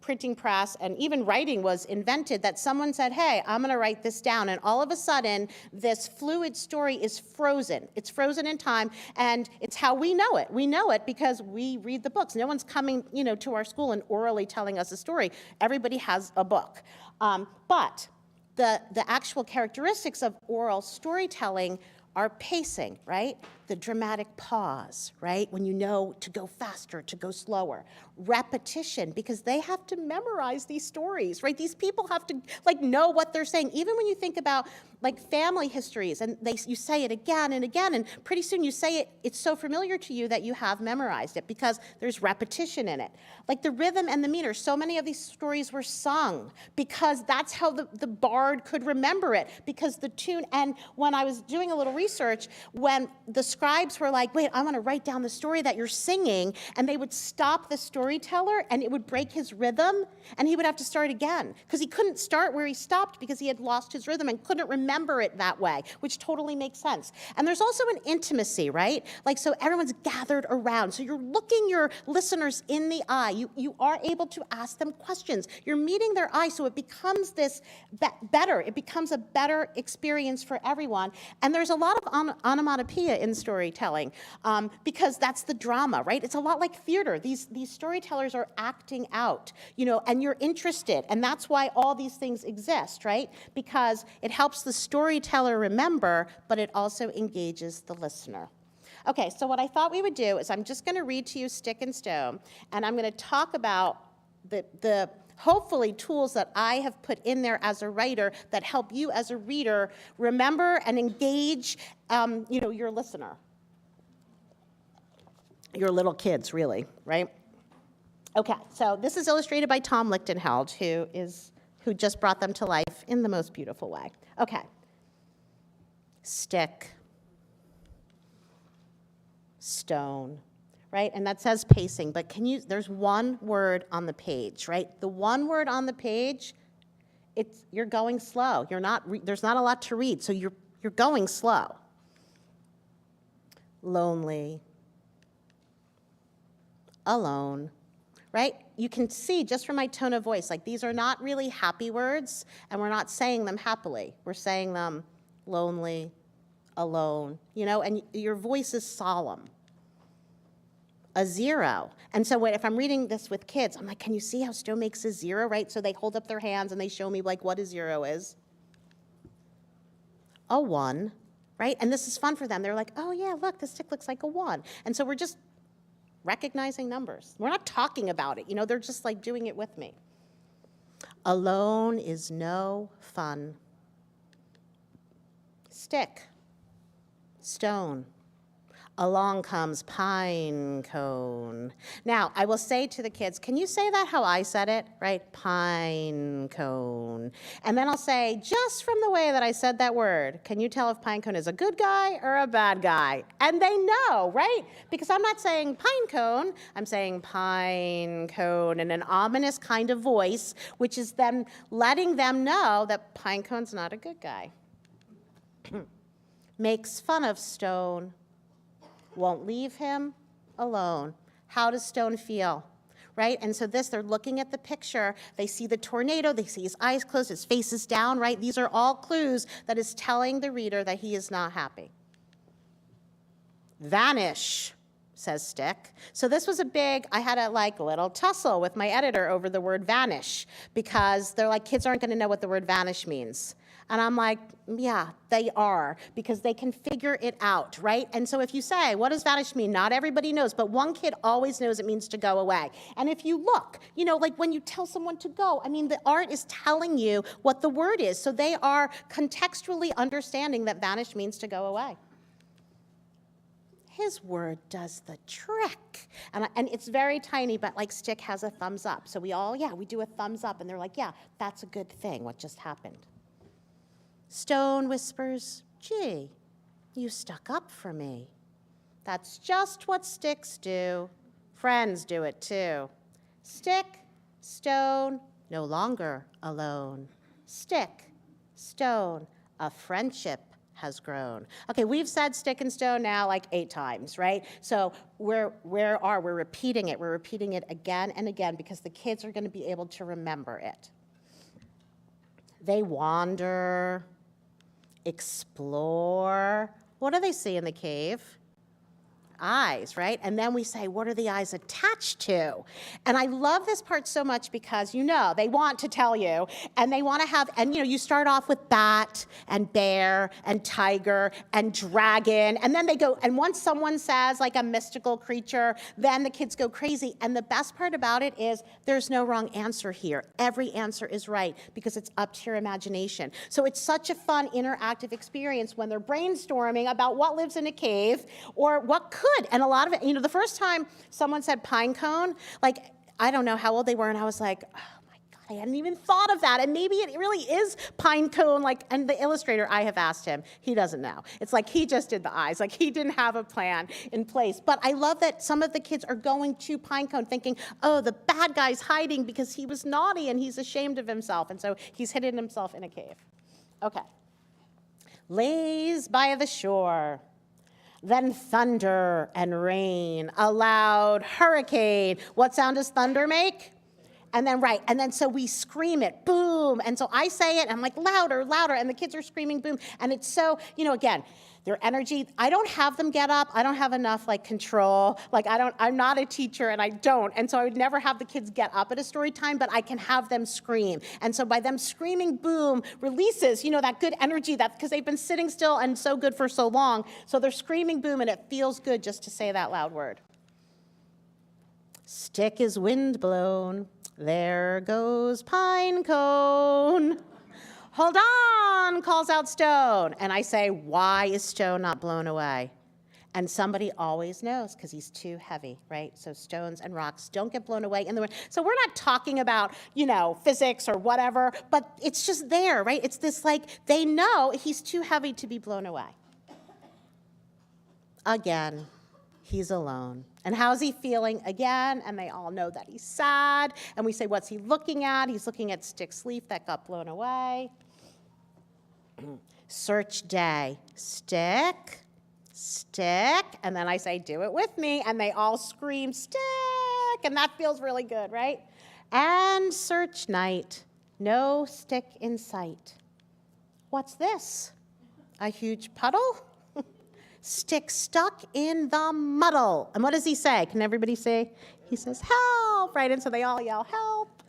printing press and even writing was invented that someone said, hey, I'm gonna write this down. And all of a sudden, this fluid story is frozen. It's frozen in time, and it's how we know it. We know it because we read the books. No one's coming, to our school and orally telling us a story. Everybody has a book. But the actual characteristics of oral storytelling are pacing, right? The dramatic pause, right? When you know to go faster, to go slower. Repetition, because they have to memorize these stories, right? These people have to like know what they're saying. Even when you think about like family histories, and you say it again and again, and pretty soon you say it, it's so familiar to you that you have memorized it because there's repetition in it. Like the rhythm and the meter, so many of these stories were sung because that's how the bard could remember it, because the tune. And when I was doing a little research, when the scribes were like, wait, I want to write down the story that you're singing, and they would stop the storyteller and it would break his rhythm and he would have to start again because he couldn't start where he stopped because he had lost his rhythm and couldn't remember it that way, which totally makes sense. And there's also an intimacy, right? Like, so everyone's gathered around. So you're looking your listeners in the eye. You are able to ask them questions. You're meeting their eye, so it becomes this better. It becomes a better experience for everyone. And there's a lot of onomatopoeia in storytelling because that's the drama, right? It's a lot like theater. These storytellers are acting out, and you're interested. And that's why all these things exist, right? Because it helps the storyteller remember, but it also engages the listener. Okay, so what I thought we would do is I'm just going to read to you Stick and Stone, and I'm going to talk about the hopefully tools that I have put in there as a writer that help you as a reader remember and engage, your listener. Your little kids, really, right? Okay, so this is illustrated by Tom Lichtenheld, who just brought them to life in the most beautiful way. Okay. Stick. Stone, right? And that says pacing, but there's one word on the page, right? The one word on the page, you're going slow. There's not a lot to read, so you're going slow. Lonely. Alone, right? You can see just from my tone of voice, like these are not really happy words, and we're not saying them happily. We're saying them lonely, alone, and your voice is solemn. A zero. And so if I'm reading this with kids, I'm like, can you see how Stowe makes a zero, right? So they hold up their hands and they show me like what a zero is. A one, right? And this is fun for them. They're like, oh yeah, look, this stick looks like a one. And so we're just recognizing numbers. We're not talking about it, they're just like doing it with me. Alone is no fun. Stick. Stone. Along comes pine cone. Now, I will say to the kids, can you say that how I said it, right? Pine cone. And then I'll say, just from the way that I said that word, can you tell if pine cone is a good guy or a bad guy? And they know, right? Because I'm not saying pine cone, I'm saying pine cone in an ominous kind of voice, which is them letting them know that pine cone's not a good guy. Makes fun of Stone. Won't leave him alone. How does Stone feel? Right? And so they're looking at the picture. They see the tornado. They see his eyes closed. His face is down, right? These are all clues that is telling the reader that he is not happy. Vanish, says Stick. So this was I had a little tussle with my editor over the word vanish because they're like, kids aren't going to know what the word vanish means. And I'm like, yeah, they are, because they can figure it out, right? And so if you say, what does vanish mean? Not everybody knows, but one kid always knows it means to go away. And if you look, like when you tell someone to go, the art is telling you what the word is. So they are contextually understanding that vanish means to go away. His word does the trick. And it's very tiny, but Stick has a thumbs up. So we do a thumbs up, and they're like, yeah, that's a good thing, what just happened. Stone whispers, gee, you stuck up for me. That's just what sticks do. Friends do it too. Stick, Stone, no longer alone. Stick, Stone, a friendship has grown. Okay, we've said Stick and Stone now 8 times, right? So we're repeating it. We're repeating it again and again because the kids are going to be able to remember it. They wander, explore. What do they see in the cave? eyes, right? And then we say, what are the eyes attached to? And I love this part so much because, they want to tell you, and they want to have, and you start off with bat and bear and tiger and dragon, and then they go, and once someone says like a mystical creature, then the kids go crazy. And the best part about it is there's no wrong answer here. Every answer is right because it's up to your imagination. So it's such a fun interactive experience when they're brainstorming about what lives in a cave or what could. And a lot of it, the first time someone said pine cone, like, I don't know how old they were, and I was like, oh my God, I hadn't even thought of that. And maybe it really is pine cone, like, and the illustrator, I have asked him, he doesn't know. It's like he just did the eyes, like he didn't have a plan in place. But I love that some of the kids are going to pine cone thinking, oh, the bad guy's hiding because he was naughty and he's ashamed of himself. And so he's hidden himself in a cave. Okay. Lays by the shore. Then thunder and rain, a loud hurricane. What sound does thunder make? And then so we scream it, boom. And so I say it, and I'm like, louder, louder, and the kids are screaming, boom. And it's so, again, their energy, I don't have them get up. I don't have enough control. I'm not a teacher and I don't. And so I would never have the kids get up at a story time, but I can have them scream. And so by them screaming boom releases, that good energy because they've been sitting still and so good for so long. So they're screaming boom and it feels good just to say that loud word. Stick is wind blown. There goes pine cone. Hold on, calls out Stone. And I say, why is Stone not blown away? And somebody always knows because he's too heavy, right? So stones and rocks don't get blown away in the wind. So we're not talking about, physics or whatever, but it's just there, right? It's this they know he's too heavy to be blown away. Again, he's alone. And how's he feeling again? And they all know that he's sad. And we say, what's he looking at? He's looking at Stick's leaf that got blown away. Search day. Stick, stick. And then I say, do it with me. And they all scream, stick. And that feels really good, right? And search night. No stick in sight. What's this? A huge puddle? Stick stuck in the muddle. And what does he say? Can everybody say? He says, help, right? And so they all yell, help.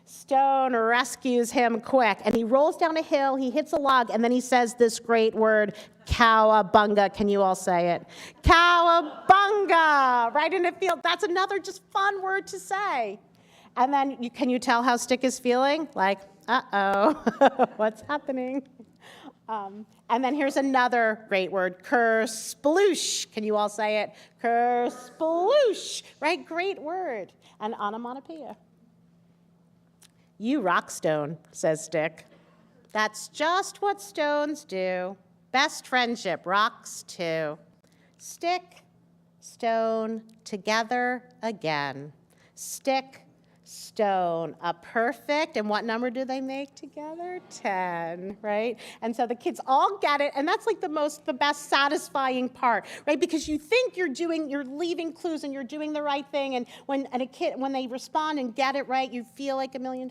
Stone rescues him quick, and he rolls down a hill, he hits a log, and then he says this great word, cowabunga. Can you all say it? Cowabunga, right in the field. That's another just fun word to say. And then can you tell how Stick is feeling? Like, uh-oh, what's happening? And then here's another great word, kersploosh. Can you all say it? Kersploosh, right? Great word. And onomatopoeia. You rock, Stone, says Stick. That's just what stones do. Best friendship rocks too. Stick, stone, together again. Stick, stone, a perfect, and what number do they make together? 10, right? And so the kids all get it, and that's the best satisfying part, right? Because you think you're leaving clues and you're doing the right thing, and when they respond and get it right, you feel like $1 million.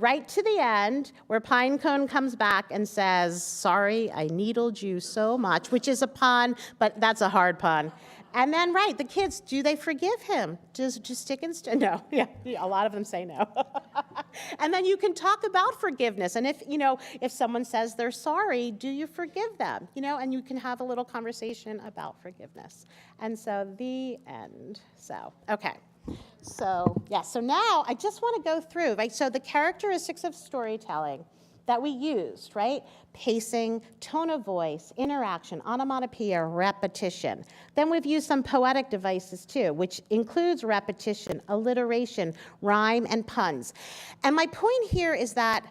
Right to the end, where Pinecone comes back and says, sorry, I needled you so much, which is a pun, but that's a hard pun. And then, right, the kids, do they forgive him? Just Stick and Stone? No, yeah, a lot of them say no. And then you can talk about forgiveness. And if someone says they're sorry, do you forgive them? And you can have a little conversation about forgiveness. And so the end. So, okay. So, yeah, so now I just want to go through, right? So the characteristics of storytelling that we used, right? Pacing, tone of voice, interaction, onomatopoeia, repetition. Then we've used some poetic devices too, which includes repetition, alliteration, rhyme, and puns. And my point here is that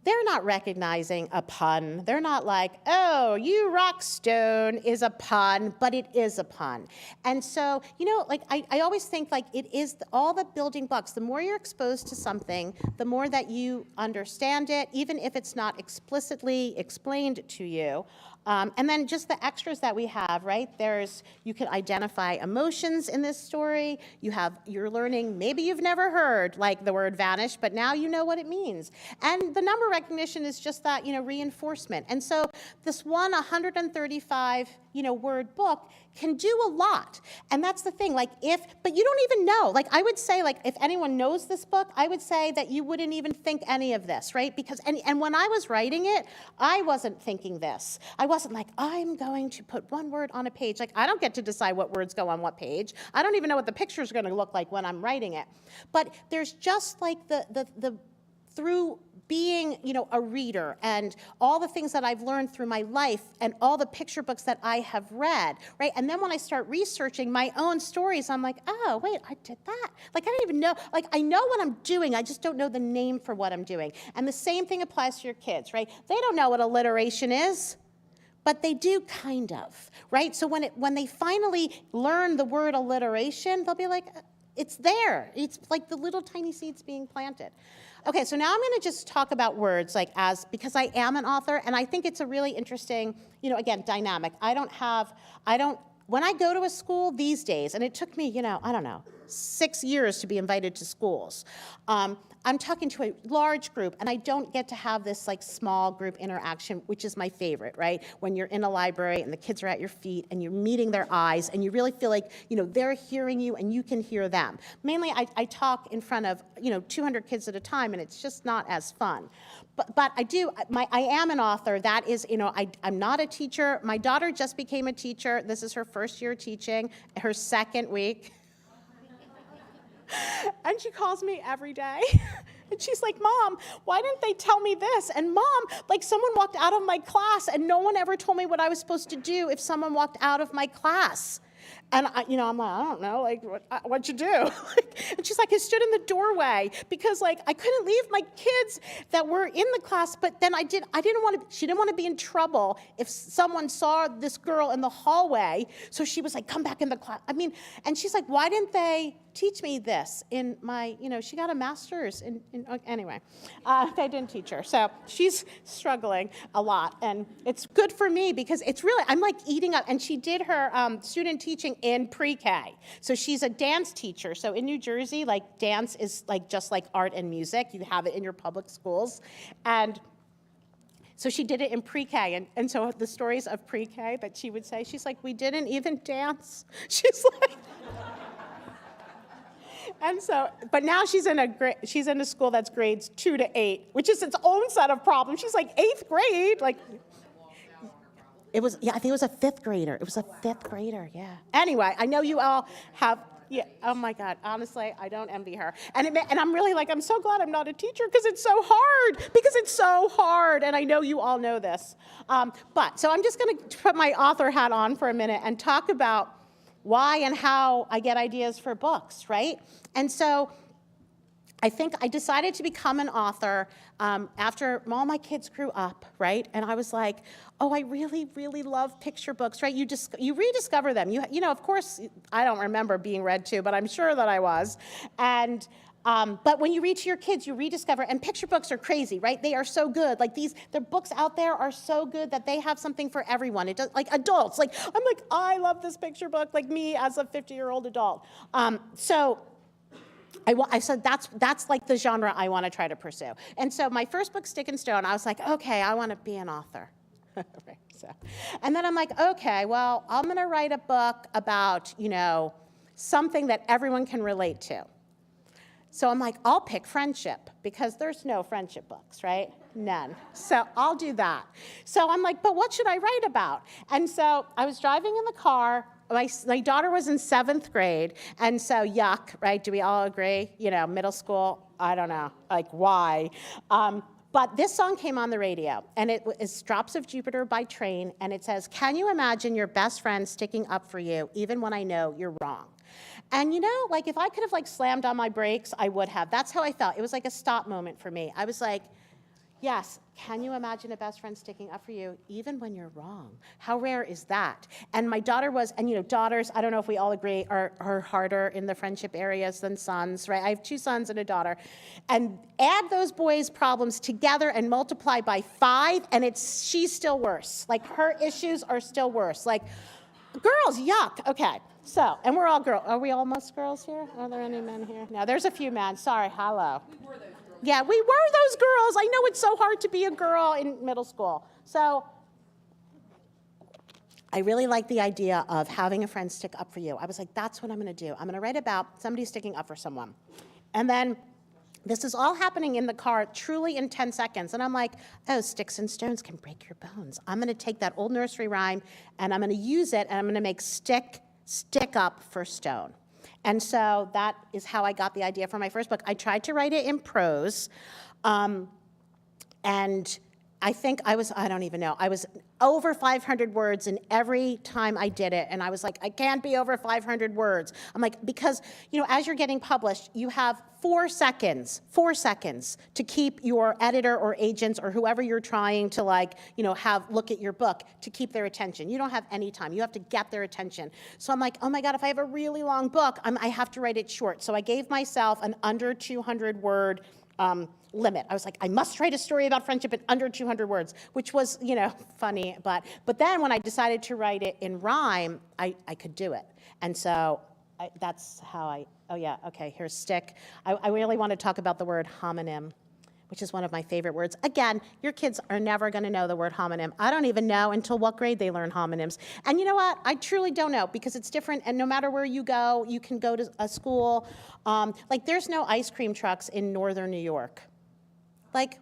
they're not recognizing a pun. They're not like, oh, you rock, Stone is a pun, but it is a pun. And so, I always think it is all the building blocks. The more you're exposed to something, the more that you understand it, even if it's not explicitly explained to you. And then just the extras that we have, right? You can identify emotions in this story. You're learning, maybe you've never heard the word vanish, but now you know what it means. And the number recognition is just that, reinforcement. And so this one 135, word book can do a lot. And that's the thing, but you don't even know. I would say, if anyone knows this book, I would say that you wouldn't even think any of this, right? Because, and when I was writing it, I wasn't thinking this. I wasn't like, I'm going to put one word on a page. I don't get to decide what words go on what page. I don't even know what the picture's going to look like when I'm writing it. But there's just the through being, a reader and all the things that I've learned through my life and all the picture books that I have read, right? And then when I start researching my own stories, I'm like, oh, wait, I did that. I didn't even know. I know what I'm doing. I just don't know the name for what I'm doing. And the same thing applies to your kids, right? They don't know what alliteration is, but they do kind of, right? So when they finally learn the word alliteration, they'll be like, it's there. It's like the little tiny seeds being planted. Okay, so now I'm going to just talk about words because I am an author, and I think it's a really interesting, again, dynamic. When I go to a school these days, and it took me, 6 years to be invited to schools. I'm talking to a large group, and I don't get to have this small group interaction, which is my favorite, right? When you're in a library and the kids are at your feet and you're meeting their eyes and you really feel like, they're hearing you and you can hear them. Mainly, I talk in front of, 200 kids at a time, and it's just not as fun. But I am an author. That is, I'm not a teacher. My daughter just became a teacher. This is her first year teaching, her second week. And she calls me every day. And she's like, Mom, why didn't they tell me this? And Mom, someone walked out of my class and no one ever told me what I was supposed to do if someone walked out of my class. And I'm like, I don't know, what'd you do? And she's like, I stood in the doorway because I couldn't leave my kids that were in the class, but then she didn't want to be in trouble if someone saw this girl in the hallway. So she was like, come back in the class. And she's like, why didn't they teach me this in my, she got a master's anyway, they didn't teach her. So she's struggling a lot. And it's good for me because it's really, I'm eating up. And she did her student teaching in pre-K. So she's a dance teacher. So in New Jersey, dance is just like art and music. You have it in your public schools. And so she did it in pre-K. And so the stories of pre-K that she would say, she's like, we didn't even dance. She's like... And so, but now she's in a school that's grades 2 to 8, which is its own set of problems. She's 8th grade, It was, I think it was a 5th grader. It was a 5th grader, yeah. Anyway, I know you all have, oh my God, honestly, I don't envy her. And I'm really I'm so glad I'm not a teacher because it's so hard. And I know you all know this. So I'm just going to put my author hat on for a minute and talk about why and how I get ideas for books, right? And so I think I decided to become an author after all my kids grew up, right? And I was like, oh, I really, really love picture books, right? You rediscover them. Of course, I don't remember being read to, but I'm sure that I was. And but when you read to your kids, you rediscover, and picture books are crazy, right? They are so good. The books out there are so good that they have something for everyone. It does, adults. I love this picture book, me as a 50-year-old adult. So I said that's the genre I want to try to pursue. And so my first book, Stick and Stone, I was like, okay, I want to be an author. Right, and then I'm like, okay, well, I'm going to write a book about, something that everyone can relate to. So I'm like, I'll pick friendship because there's no friendship books, right? None. So I'll do that. So I'm like, but what should I write about? And so I was driving in the car. My daughter was in 7th grade, and so yuck, right? Do we all agree? Middle school, I don't know, why? But this song came on the radio, and it is Drops of Jupiter by Train, and it says, can you imagine your best friend sticking up for you even when I know you're wrong? And if I could have slammed on my brakes, I would have. That's how I felt. It was a stop moment for me. I was like, yes, can you imagine a best friend sticking up for you even when you're wrong? How rare is that? And my daughter was, and daughters, I don't know if we all agree, are harder in the friendship areas than sons, right? I have 2 sons and a daughter. And add those boys' problems together and multiply by 5, and she's still worse. Her issues are still worse. Girls, yuck. Okay. So, and we're all girls. Are we almost girls here? Are there any men here? No, there's a few men. Sorry, hello. Yeah, we were those girls. I know it's so hard to be a girl in middle school. So I really like the idea of having a friend stick up for you. I was like, that's what I'm going to do. I'm going to write about somebody sticking up for someone. And then this is all happening in the car truly in 10 seconds. And I'm like, oh, sticks and stones can break your bones. I'm going to take that old nursery rhyme and I'm going to use it and I'm going to make stick up for stone. And so that is how I got the idea for my first book. I tried to write it in prose, and I think I don't even know, I was over 500 words in every time I did it, and I was like, I can't be over 500 words. I'm like, because, as you're getting published, you have 4 seconds to keep your editor or agents or whoever you're trying to have look at your book to keep their attention. You don't have any time. You have to get their attention. So I'm like, oh my God, if I have a really long book, I have to write it short. So I gave myself an under 200 word limit. I was like, I must write a story about friendship in under 200 words, which was, funny. But then when I decided to write it in rhyme, I could do it. And so that's how here's stick. I really want to talk about the word homonym, which is one of my favorite words. Again, your kids are never going to know the word homonym. I don't even know until what grade they learn homonyms. And you know what? I truly don't know because it's different. And no matter where you go, you can go to a school. There's no ice cream trucks in northern New York.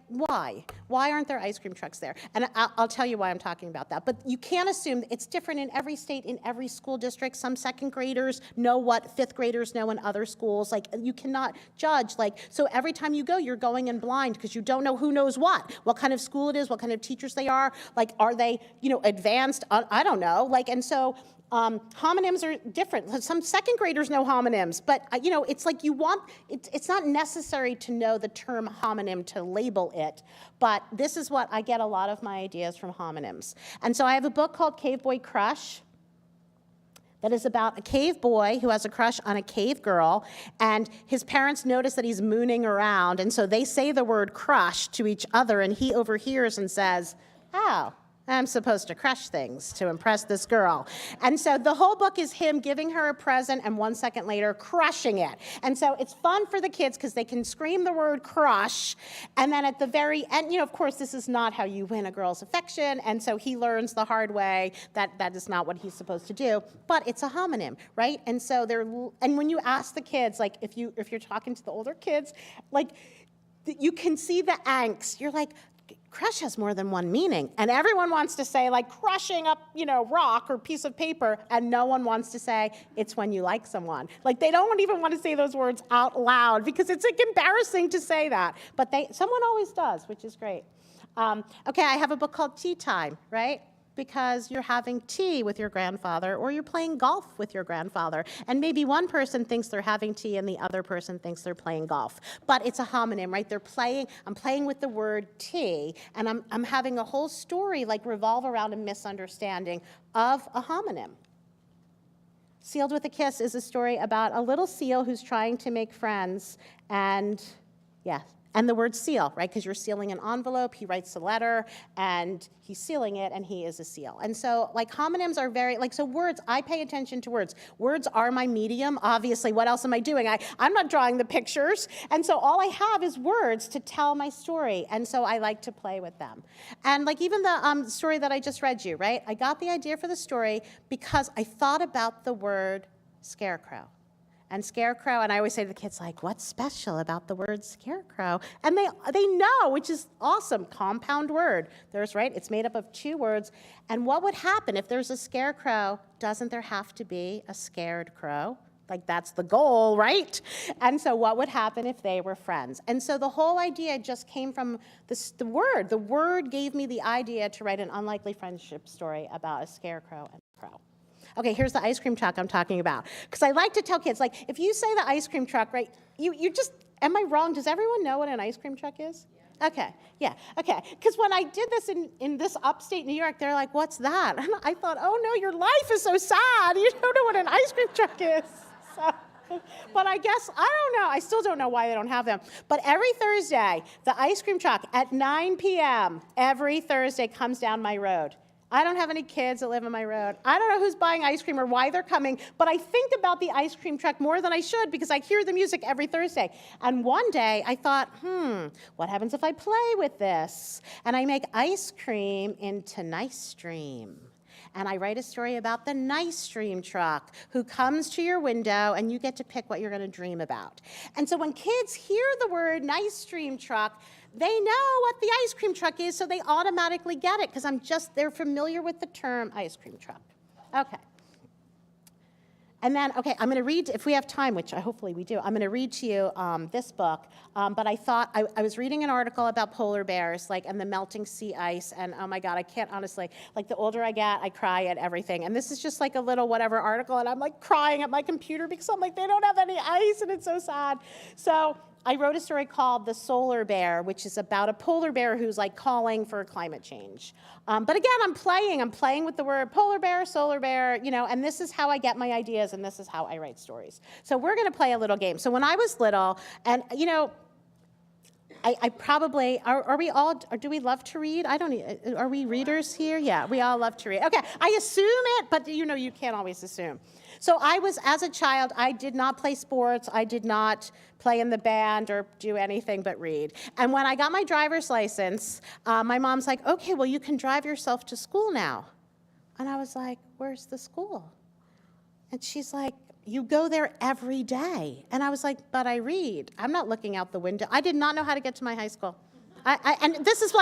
Why? Why aren't there ice cream trucks there? And I'll tell you why I'm talking about that. But you can't assume it's different in every state, in every school district. Some second graders know what fifth graders know in other schools. You cannot judge. So every time you go, you're going in blind because you don't know who knows what kind of school it is, what kind of teachers they are. Are they, advanced? I don't know. And so homonyms are different. Some second graders know homonyms, but it's not necessary to know the term homonym to label it, but this is what I get a lot of my ideas from homonyms. And so I have a book called Cave Boy Crush that is about a cave boy who has a crush on a cave girl, and his parents notice that he's mooning around, and so they say the word crush to each other, and he overhears and says, oh, I'm supposed to crush things to impress this girl. And so the whole book is him giving her a present and 1 second later crushing it. And so it's fun for the kids because they can scream the word crush. And then at the very end, of course, this is not how you win a girl's affection. And so he learns the hard way that that is not what he's supposed to do. But it's a homonym, right? And so and when you ask the kids, if you're talking to the older kids, you can see the angst. You're like, crush has more than one meaning. And everyone wants to say, crushing up, rock or piece of paper, and no one wants to say it's when you like someone. They don't even want to say those words out loud because it's embarrassing to say that. But someone always does, which is great. Okay, I have a book called Tea Time, right? Because you're having tea with your grandfather or you're playing golf with your grandfather. And maybe one person thinks they're having tea and the other person thinks they're playing golf. But it's a homonym, right? I'm playing with the word tea, and I'm having a whole story revolve around a misunderstanding of a homonym. Sealed with a Kiss is a story about a little seal who's trying to make friends, and the word seal, right? Because you're sealing an envelope, he writes a letter, and he's sealing it, and he is a seal. And so, homonyms are very, so words, I pay attention to words. Words are my medium, obviously. What else am I doing? I'm not drawing the pictures, and so all I have is words to tell my story, and so I like to play with them. And, even the story that I just read you, right? I got the idea for the story because I thought about the word scarecrow. And scarecrow, and I always say to the kids, what's special about the word scarecrow? And they know, which is awesome. Compound word. It's made up of 2 words. And what would happen if there's a scarecrow? Doesn't there have to be a scared crow? That's the goal, right? And so what would happen if they were friends? And so the whole idea just came from the word. The word gave me the idea to write an unlikely friendship story about a scarecrow and a crow. Okay, here's the ice cream truck I'm talking about. Because I like to tell kids, if you say the ice cream truck, right, you just, am I wrong? Does everyone know what an ice cream truck is? Yeah. Okay. Because when I did this in this upstate New York, they're like, what's that? And I thought, oh no, your life is so sad. You don't know what an ice cream truck is. But I guess, I don't know. I still don't know why they don't have them. But every Thursday, the ice cream truck at 9 p.m. every Thursday comes down my road. I don't have any kids that live on my road. I don't know who's buying ice cream or why they're coming, but I think about the ice cream truck more than I should because I hear the music every Thursday. And one day I thought, what happens if I play with this? And I make ice cream into Nice Stream. And I write a story about the Nice Stream truck who comes to your window and you get to pick what you're going to dream about. And so when kids hear the word Nice Stream truck, they know what the ice cream truck is, so they automatically get it because they're familiar with the term ice cream truck. Okay. And then, okay, I'm going to read, if we have time, which hopefully we do, I'm going to read to you this book. But I thought, I was reading an article about polar bears, and the melting sea ice, and oh my God, I can't honestly, the older I get, I cry at everything. And this is just a little whatever article, and I'm crying at my computer because I'm they don't have any ice, and it's so sad. So I wrote a story called The Solar Bear, which is about a polar bear who's calling for climate change. But again, I'm playing with the word polar bear, solar bear, and this is how I get my ideas and this is how I write stories. So we're gonna play a little game. So when I was little, and I probably, are we all, or do we love to read? Are we readers here? Yeah, we all love to read. Okay, I assume it, but you can't always assume. So as a child, I did not play sports. I did not play in the band or do anything but read. And when I got my driver's license, my mom's like, okay, well, you can drive yourself to school now. And I was like, where's the school? And she's like, you go there every day. And I was like, but I read. I'm not looking out the window. I did not know how to get to my high school. And this is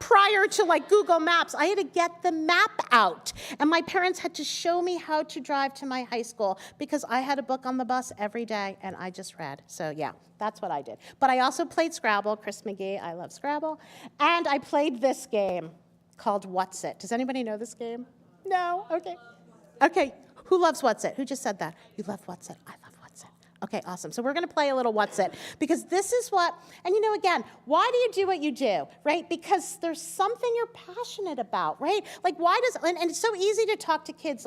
prior to Google Maps. I had to get the map out. And my parents had to show me how to drive to my high school because I had a book on the bus every day and I just read. So yeah, that's what I did. But I also played Scrabble, Chris McGee, I love Scrabble. And I played this game called What's It? Does anybody know this game? No? Okay. Okay, who loves What's It? Who just said that? You love What's It? I love What's It. Okay, awesome. So we're going to play a little What's It, because this is what, and again, why do you do what you do, right? Because there's something you're passionate about, right? And it's so easy to talk to kids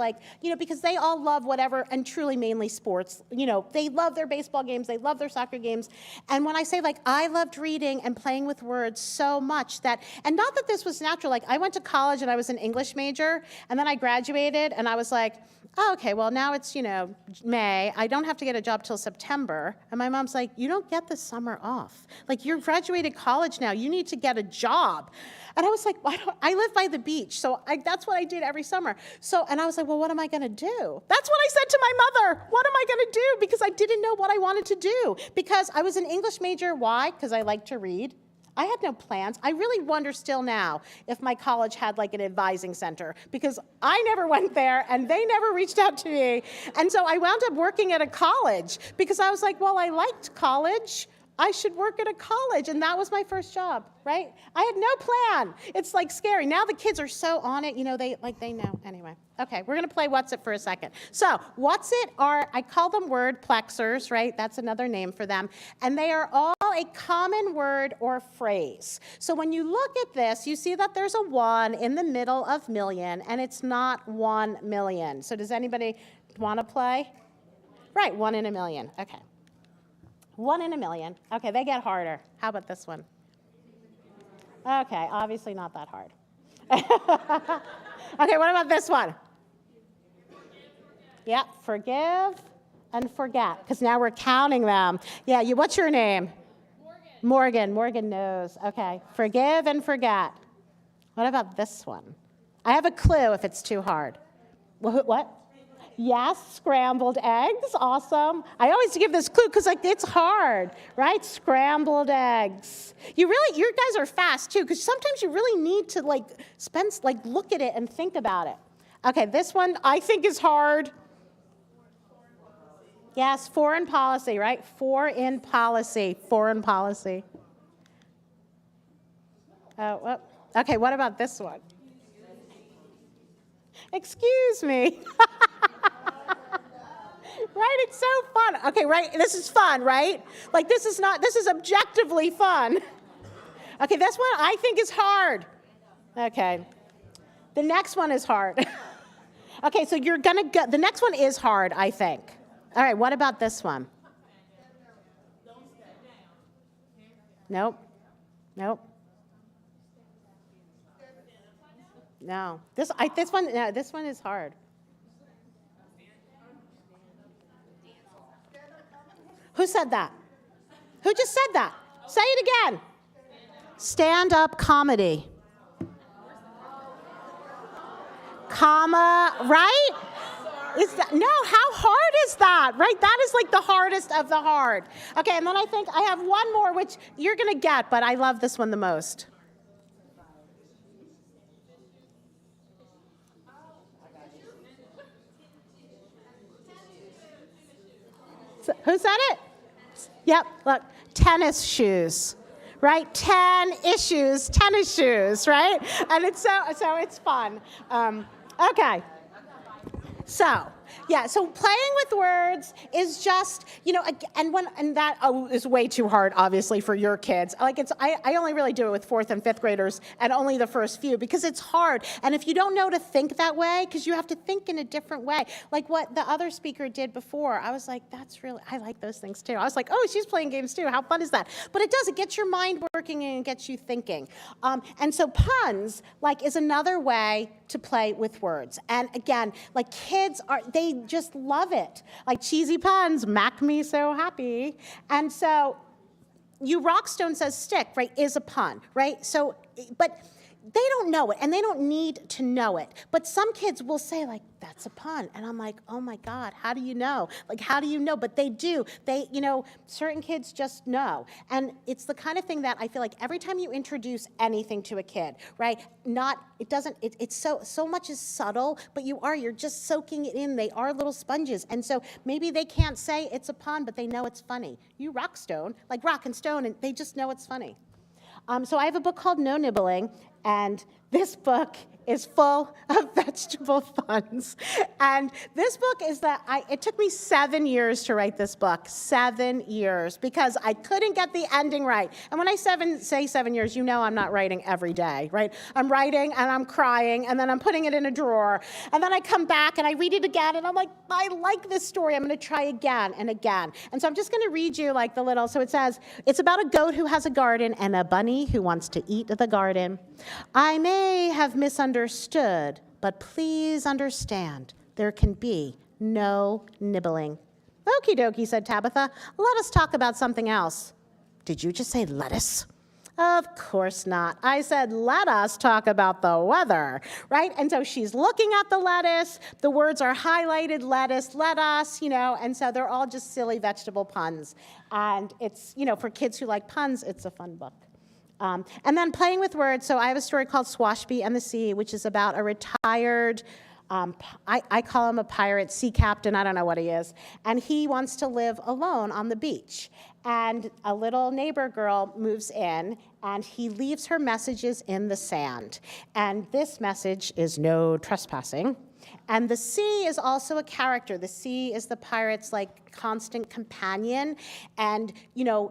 because they all love whatever, and truly mainly sports. They love their baseball games, they love their soccer games. And when I say I loved reading and playing with words so much and not that this was natural, I went to college and I was an English major, and then I graduated and I was like, oh, okay, well, now it's, May. I don't have to get a job till September. And my mom's like, you don't get the summer off. You're graduated college now. You need to get a job. And I was like, I live by the beach, so that's what I did every summer. And I was like, well, what am I going to do? That's what I said to my mother. What am I going to do? Because I didn't know what I wanted to do. Because I was an English major. Why? Because I like to read. I had no plans. I really wonder still now if my college had an advising center, because I never went there and they never reached out to me. And so I wound up working at a college because I was like, well, I liked college. I should work at a college. And that was my first job, right? I had no plan. It's scary. Now the kids are so on it, they know. Anyway, okay, we're going to play What's It for a second. So What's It I call them word plexers, right? That's another name for them. And they are all a common word or phrase. So when you look at this, you see that there's a 1 in the middle of million, and it's not 1 million. So does anybody want to play? Right, 1 in a million. Okay. 1 in a million. Okay, they get harder. How about this one? Okay, obviously not that hard. Okay, what about this one? Yeah, forgive and forget, because now we're counting them. Yeah, what's your name? Morgan. Morgan knows. Okay, forgive and forget. What about this one? I have a clue if it's too hard. What? Yes, scrambled eggs. Awesome. I always give this clue because it's hard, right? Scrambled eggs. You guys are fast too, because sometimes you really need to look at it and think about it. Okay, this one I think is hard. Yes, foreign policy, right? Foreign policy. Oh, well, okay, what about this one? Excuse me. Right, it's so fun. Okay, right, this is fun, right? This is objectively fun. Okay, this one I think is hard. Okay, the next one is hard. Okay, so the next one is hard, I think. All right, what about this one? Nope. No. This one is hard. Who said that? Who just said that? Say it again. Stand-up comedy. Comma, right? No, how hard is that, right? That is like the hardest of the hard. Okay, and then I think I have one more, which you're going to get, but I love this one the most. Who said it? Yep, look, tennis shoes, right? 10 issues, tennis shoes, right? And it's so it's fun. Okay. So playing with words is just, and that is way too hard, obviously, for your kids. Like I only really do it with 4th and 5th graders and only the first few because it's hard. And if you don't know to think that way, because you have to think in a different way, like what the other speaker did before, I was like, I like those things too. I was like, oh, she's playing games too. How fun is that? But it does, it gets your mind working and it gets you thinking. And so puns, is another way to play with words. And again, kids they just love it. Like cheesy puns, mac me so happy. And so you rockstone says stick, right, is a pun, right? So, but they don't know it and they don't need to know it. But some kids will say that's a pun. And I'm like, oh my God, how do you know? How do you know? But they do. They, certain kids just know. And it's the kind of thing that I feel like every time you introduce anything to a kid, right? It's so much is subtle, but you're just soaking it in. They are little sponges. And so maybe they can't say it's a pun, but they know it's funny. You rockstone, like rock and stone, and they just know it's funny. So I have a book called No Nibbling, and this book is full of vegetable puns. And this book is it took me 7 years to write this book, 7 years, because I couldn't get the ending right. And when I say 7 years, I'm not writing every day, right? I'm writing and I'm crying and then I'm putting it in a drawer. And then I come back and I read it again and I'm like, I like this story. I'm going to try again and again. And so I'm just going to read you so it says, it's about a goat who has a garden and a bunny who wants to eat the garden. I may have misunderstood, but please understand, there can be no nibbling. Okie dokie, said Tabitha. Let us talk about something else. Did you just say lettuce? Of course not. I said, let us talk about the weather, right? And so she's looking at the lettuce. The words are highlighted, lettuce, let us, and so they're all just silly vegetable puns. And it's, for kids who like puns, it's a fun book. And then playing with words. So I have a story called Swashby and the Sea, which is about a retired, I call him a pirate, sea captain, I don't know what he is. And he wants to live alone on the beach. And a little neighbor girl moves in, and he leaves her messages in the sand. And this message is no trespassing. And the sea is also a character. The sea is the pirate's constant companion. And,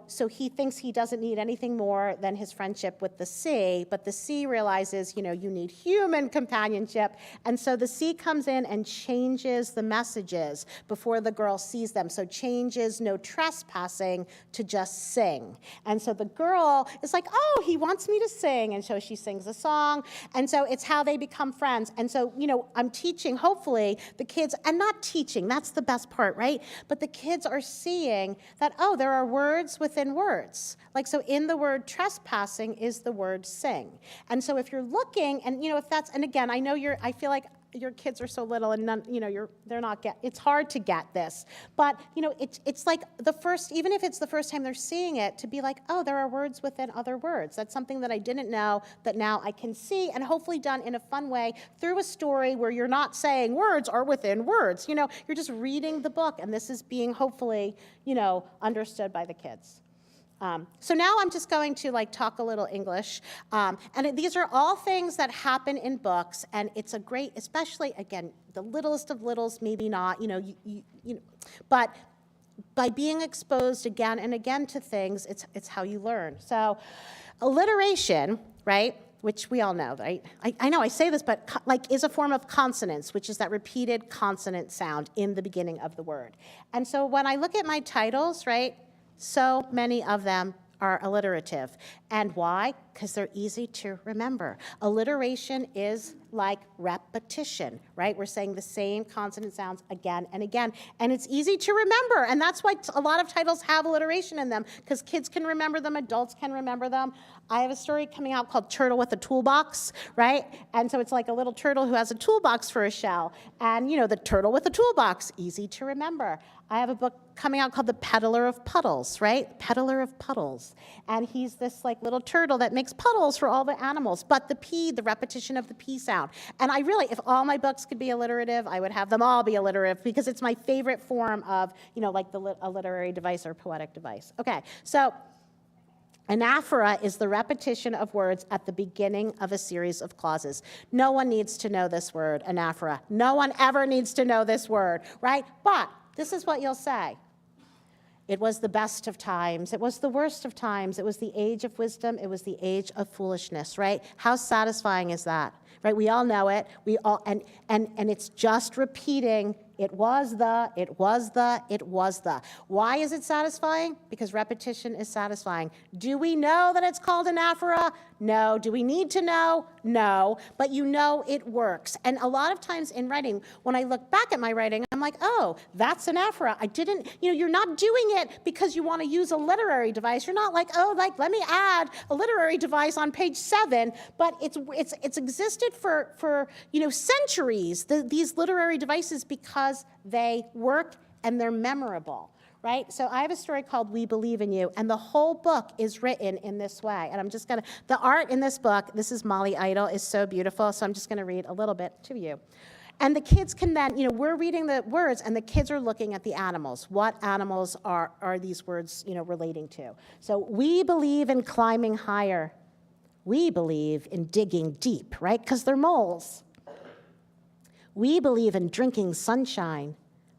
so he thinks he doesn't need anything more than his friendship with the sea. But the sea realizes, you need human companionship. And so the sea comes in and changes the messages before the girl sees them. So changes no trespassing to just sing. And so the girl is like, oh, he wants me to sing. And so she sings a song. And so it's how they become friends. And so, I'm teaching, hopefully, the kids, and not teaching, that's the best part, right? But the kids are seeing that, oh, there are words within words. So in the word trespassing is the word sing. And so if you're looking, and, and again, I feel like your kids are so little and none, it's hard to get this. But, it's like even if it's the first time they're seeing it, to be like, oh, there are words within other words. That's something that I didn't know that now I can see, and hopefully done in a fun way through a story where you're not saying words are within words. You're just reading the book, and this is being hopefully, understood by the kids. So now I'm just going to talk a little English. And these are all things that happen in books, and it's a great, especially, again, the littlest of littles, maybe not, but by being exposed again and again to things, it's how you learn. So alliteration, right, which we all know, right? I know I say this, but is a form of consonance, which is that repeated consonant sound in the beginning of the word. And so when I look at my titles, right, so many of them are alliterative. And why? Because they're easy to remember. Alliteration is like repetition, right? We're saying the same consonant sounds again and again, and it's easy to remember. And that's why a lot of titles have alliteration in them, because kids can remember them, adults can remember them. I have a story coming out called Turtle with a Toolbox, right? And so it's like a little turtle who has a toolbox for a shell. And, you know, the turtle with a toolbox, easy to remember. I have a book coming out called The Peddler of Puddles, right? Peddler of Puddles. And he's this like little turtle that makes puddles for all the animals. But the P, the repetition of the P sound. And I really, if all my books could be alliterative, I would have them all be alliterative, because it's my favorite form of, you know, like a literary device or poetic device. Okay, so anaphora is the repetition of words at the beginning of a series of clauses. No one needs to know this word, anaphora. No one ever needs to know this word, right? But this is what you'll say. It was the best of times. It was the worst of times. It was the age of wisdom. It was the age of foolishness, right? How satisfying is that, right? We all know it. We all, and it's just repeating. It was the, it was the, it was the. Why is it satisfying? Because repetition is satisfying. Do we know that it's called anaphora? No. Do we need to know? No. But you know it works. And a lot of times in writing, when I look back at my writing, I'm like, oh, that's anaphora. I didn't, you know, you're not doing it because you want to use a literary device. You're not like, oh, like, let me add a literary device on page 7. But it's existed for you know, centuries, these literary devices, because they work and they're memorable, right? So I have a story called We Believe in You, and the whole book is written in this way. And I'm just gonna, the art in this book, this is Molly Idle, is so beautiful, so I'm just gonna read a little bit to you. And the kids can then, you know, we're reading the words and the kids are looking at the animals. What animals are these words, you know, relating to? So we believe in climbing higher. We believe in digging deep, right? Because they're moles. We believe in drinking sunshine.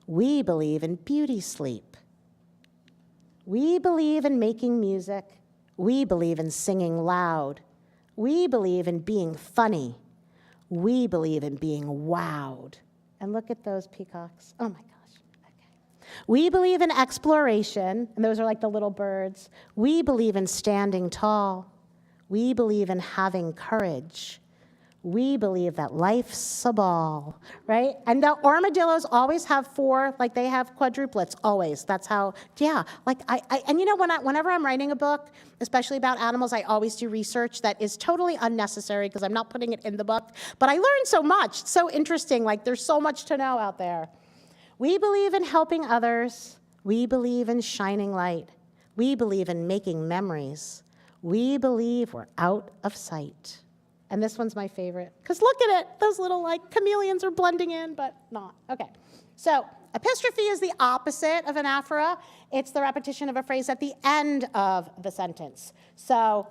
We believe in beauty sleep. We believe in making music. We believe in singing loud. We believe in being funny. We believe in being wowed. And look at those peacocks. Oh my gosh. Okay. We believe in exploration, and those are like the little birds. We believe in standing tall. We believe in having courage. We believe that life's a ball, right? And the armadillos always have 4, like they have quadruplets, always. That's how, yeah. Like and you know, whenever I'm writing a book, especially about animals, I always do research that is totally unnecessary because I'm not putting it in the book. But I learned so much. It's so interesting. Like there's so much to know out there. We believe in helping others. We believe in shining light. We believe in making memories. We believe we're out of sight. And this one's my favorite, because look at it. Those little, like, chameleons are blending in, but not. Okay. So epistrophe is the opposite of anaphora. It's the repetition of a phrase at the end of the sentence. So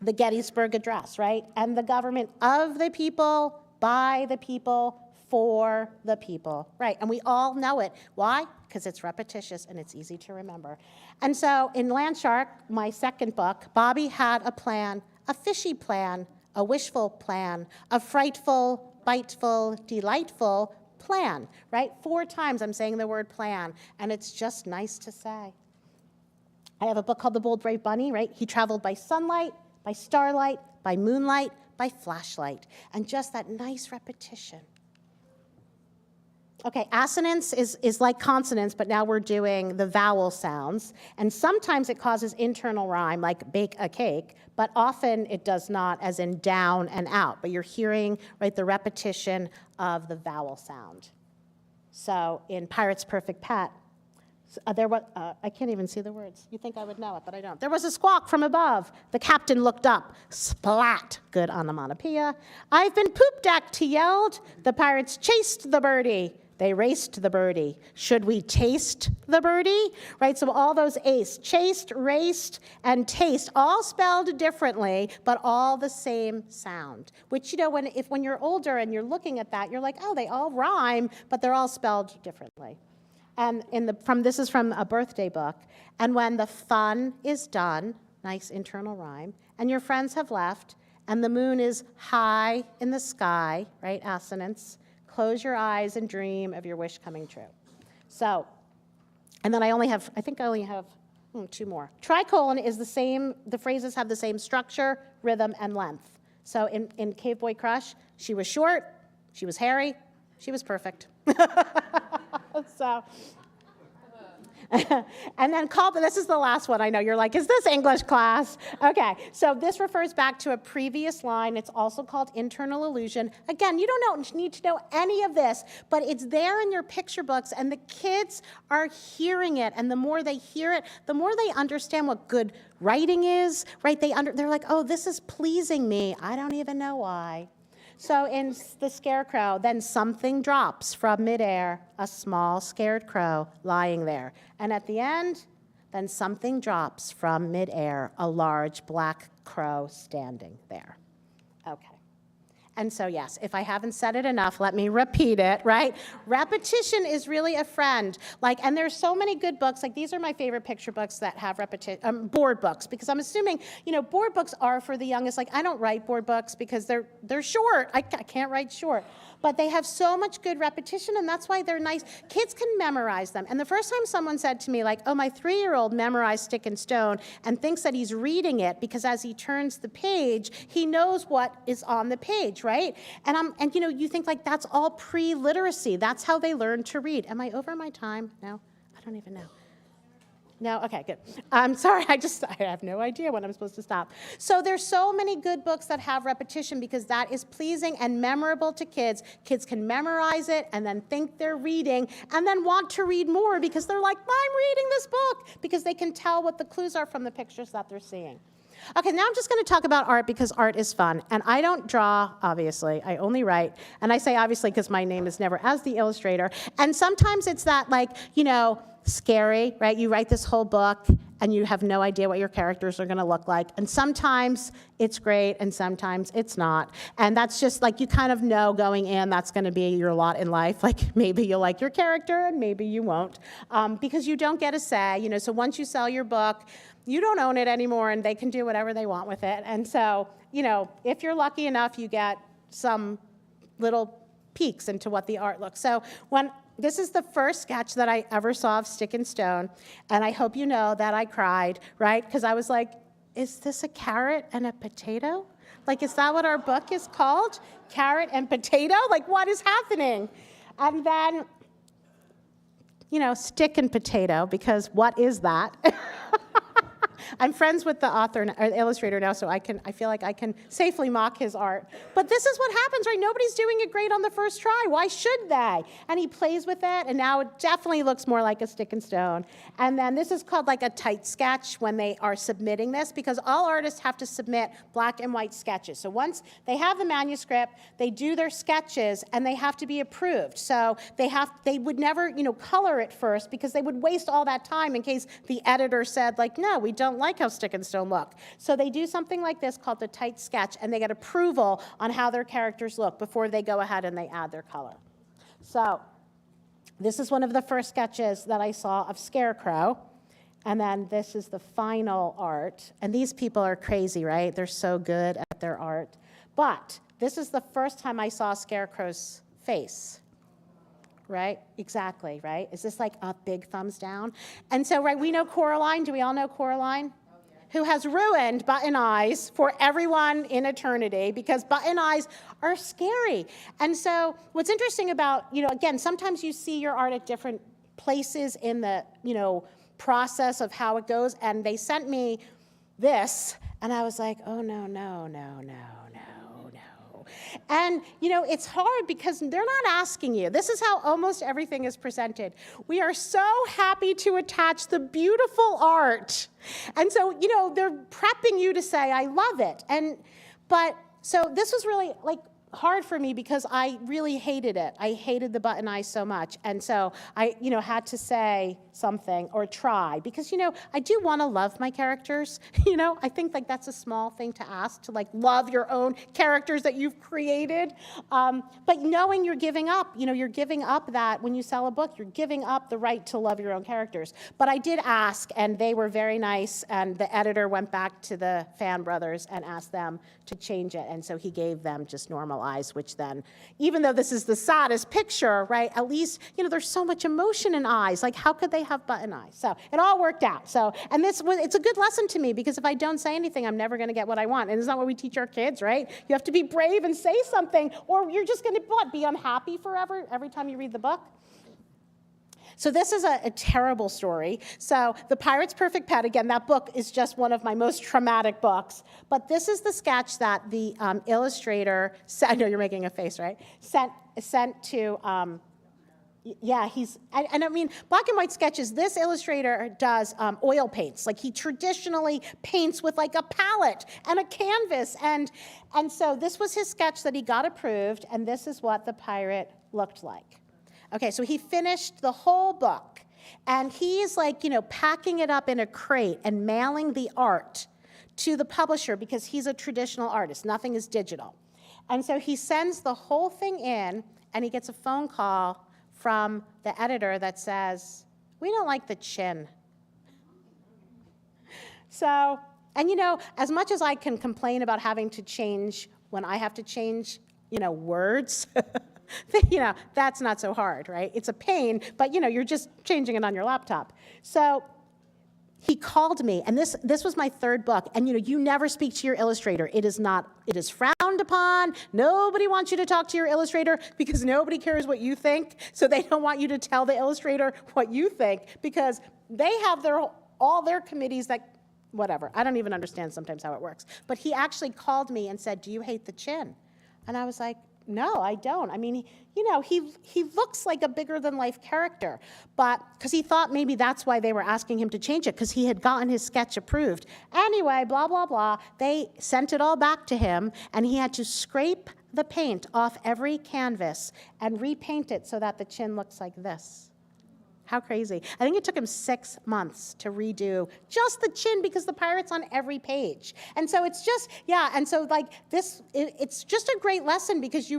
the Gettysburg Address, right? And the government of the people, by the people, for the people, right? And we all know it. Why? Because it's repetitious and it's easy to remember. And so in Landshark, my second book, Bobby had a plan, a fishy plan, a wishful plan, a frightful, biteful, delightful plan, right? 4 times I'm saying the word plan, and it's just nice to say. I have a book called The Bold Brave Bunny, right? He traveled by sunlight, by starlight, by moonlight, by flashlight, and just that nice repetition. Okay, assonance is like consonants, but now we're doing the vowel sounds. And sometimes it causes internal rhyme, like bake a cake, but often it does not, as in down and out. But you're hearing, right, the repetition of the vowel sound. So in Pirate's Perfect Pet, there was, I can't even see the words. You think I would know it, but I don't. There was a squawk from above. The captain looked up. Splat. Good onomatopoeia. I've been poop-decked, he yelled. The pirates chased the birdie. They raced the birdie. Should we taste the birdie? Right, so all those ace, chased, raced, and taste, all spelled differently, but all the same sound. Which, you know, when you're older and you're looking at that, you're like, oh, they all rhyme, but they're all spelled differently. And this is from a birthday book. And when the fun is done, nice internal rhyme, and your friends have left, and the moon is high in the sky, right, assonance, close your eyes and dream of your wish coming true. So, and then I think I only have Two more. Tricolon is the same, the phrases have the same structure, rhythm, and length. So in Cave Boy Crush, she was short, she was hairy, she was perfect. So, and then this is the last one. I know you're like, is this English class? Okay, so this refers back to a previous line. It's also called internal illusion. Again, you don't need to know any of this, but it's there in your picture books, and the kids are hearing it, and the more they hear it, the more they understand what good writing is, right? They're like, oh, this is pleasing me. I don't even know why. So in the Scarecrow, then something drops from midair, a small scared crow lying there. And at the end, then something drops from midair, a large black crow standing there. Okay. And so yes, if I haven't said it enough, let me repeat it, right? Repetition is really a friend. And there's so many good books. These are my favorite picture books that have repetition, board books, because I'm assuming, board books are for the youngest. I don't write board books because they're short. I can't write short. But they have so much good repetition, and that's why they're nice. Kids can memorize them. And the first time someone said to me, oh, my 3-year-old memorized Stick and Stone and thinks that he's reading it because as he turns the page, he knows what is on the page, right? And you think that's all pre-literacy. That's how they learn to read. Am I over my time? No? I don't even know. No? Okay, good. I'm sorry, I have no idea when I'm supposed to stop. So there's so many good books that have repetition because that is pleasing and memorable to kids. Kids can memorize it and then think they're reading and then want to read more because they're like, I'm reading this book, because they can tell what the clues are from the pictures that they're seeing. Okay, now I'm just going to talk about art because art is fun. And I don't draw, obviously. I only write. And I say obviously because my name is never as the illustrator. And sometimes it's that, scary, right? You write this whole book and you have no idea what your characters are going to look like. And sometimes it's great and sometimes it's not. And that's just you kind of know going in that's going to be your lot in life. Maybe you'll like your character and maybe you won't, because you don't get a say. So once you sell your book, you don't own it anymore and they can do whatever they want with it. And so, if you're lucky enough, you get some little peeks into what the art looks. So this is the first sketch that I ever saw of Stick and Stone, and I hope you know that I cried, right? Because I was like, is this a carrot and a potato? Is that what our book is called? Carrot and potato? What is happening? And then, stick and potato, because what is that? I'm friends with the author or the illustrator now, so I feel like I can safely mock his art. But this is what happens, right? Nobody's doing it great on the first try. Why should they? And he plays with it, and now it definitely looks more like a Stick and Stone. And then this is called a tight sketch when they are submitting this, because all artists have to submit black and white sketches. So once they have the manuscript, they do their sketches, and they have to be approved. So they would never, color it first, because they would waste all that time in case the editor said, no, we don't like how Stick and Stone look. So they do something like this called the tight sketch, and they get approval on how their characters look before they go ahead and they add their color. So this is one of the first sketches that I saw of Scarecrow, and then this is the final art. And these people are crazy, right? They're so good at their art. But this is the first time I saw Scarecrow's face. Right? Exactly, right? Is this a big thumbs down? And so, right, we know Coraline. Do we all know Coraline? Oh, yeah. Who has ruined button eyes for everyone in eternity, because button eyes are scary. And so what's interesting about, again, sometimes you see your art at different places in the, process of how it goes. And they sent me this, and I was like, oh, no. And, it's hard because they're not asking you. This is how almost everything is presented. We are so happy to attach the beautiful art. And so, they're prepping you to say, I love it. So this was really, hard for me because I really hated it. I hated the button eyes so much. And so I, had to say something or try because, I do want to love my characters. I think that's a small thing to ask, to love your own characters that you've created. But knowing you're giving up, you're giving up that when you sell a book, you're giving up the right to love your own characters. But I did ask, and they were very nice. And the editor went back to the Fan Brothers and asked them to change it. And so he gave them just normal eyes, which then, even though this is the saddest picture, right, at least, there's so much emotion in eyes. Like, how could they have button eyes? So it all worked out. So, and it's a good lesson to me, because if I don't say anything, I'm never going to get what I want. And it's not what we teach our kids, right? You have to be brave and say something, or you're just going to, be unhappy forever every time you read the book? So this is a terrible story. So The Pirate's Perfect Pet, again, that book is just one of my most traumatic books. But this is the sketch that the illustrator, I know you're making a face, right? Sent to, yeah, and I mean, black and white sketches, this illustrator does oil paints. Like, he traditionally paints with like a palette and a canvas. And so this was his sketch that he got approved, and this is what the pirate looked like. Okay, so he finished the whole book, and he's like, packing it up in a crate and mailing the art to the publisher, because he's a traditional artist. Nothing is digital. And so he sends the whole thing in, and he gets a phone call from the editor that says, "We don't like the chin." So, and as much as I can complain about having to change when I have to change, words, that's not so hard, right? It's a pain, but you're just changing it on your laptop. So he called me, and this was my third book, and you never speak to your illustrator. It is frowned upon. Nobody wants you to talk to your illustrator, because nobody cares what you think, so they don't want you to tell the illustrator what you think, because they have all their committees that, whatever. I don't even understand sometimes how it works. But he actually called me and said, "Do you hate the chin?" And I was like, "No, I don't." I mean, he looks like a bigger-than-life character, but because he thought maybe that's why they were asking him to change it, because he had gotten his sketch approved. Anyway, blah, blah, blah. They sent it all back to him, and he had to scrape the paint off every canvas and repaint it so that the chin looks like this. How crazy. I think it took him 6 months to redo just the chin, because the pirate's on every page. And so it's just, and so like this, it's just a great lesson, because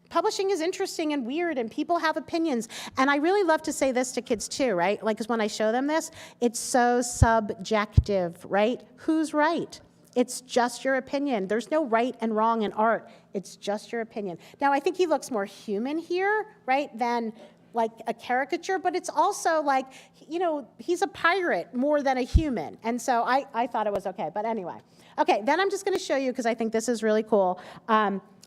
publishing is interesting and weird, and people have opinions. And I really love to say this to kids too, right? Like, because when I show them this, it's so subjective, right? Who's right? It's just your opinion. There's no right and wrong in art. It's just your opinion. Now, I think he looks more human here, right, than like a caricature, but it's also like, he's a pirate more than a human. And so I thought it was okay, but anyway. Okay, then I'm just gonna show you, because I think this is really cool.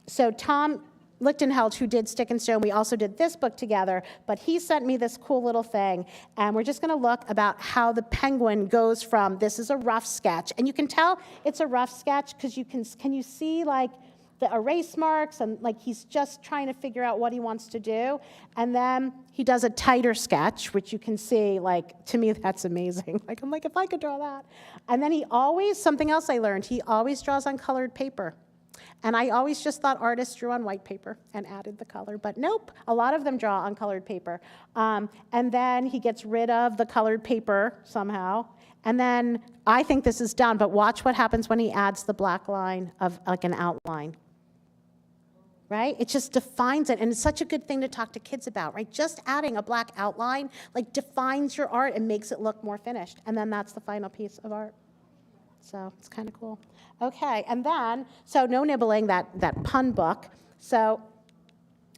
So Tom Lichtenheld, who did Stick and Stone, we also did this book together, but he sent me this cool little thing, and we're just gonna look about how the penguin goes from, this is a rough sketch, and you can tell it's a rough sketch, because can you see like the erase marks, and like he's just trying to figure out what he wants to do. And then he does a tighter sketch, which you can see, like, to me, that's amazing. Like, I'm like, if I could draw that. And then something else I learned, he always draws on colored paper. And I always just thought artists drew on white paper and added the color, but nope, a lot of them draw on colored paper. And then he gets rid of the colored paper somehow. And then I think this is done, but watch what happens when he adds the black line of like an outline. Right? It just defines it, and it's such a good thing to talk to kids about, right? Just adding a black outline like defines your art and makes it look more finished, and then that's the final piece of art. So it's kind of cool. Okay, and then, so no nibbling, that pun book. So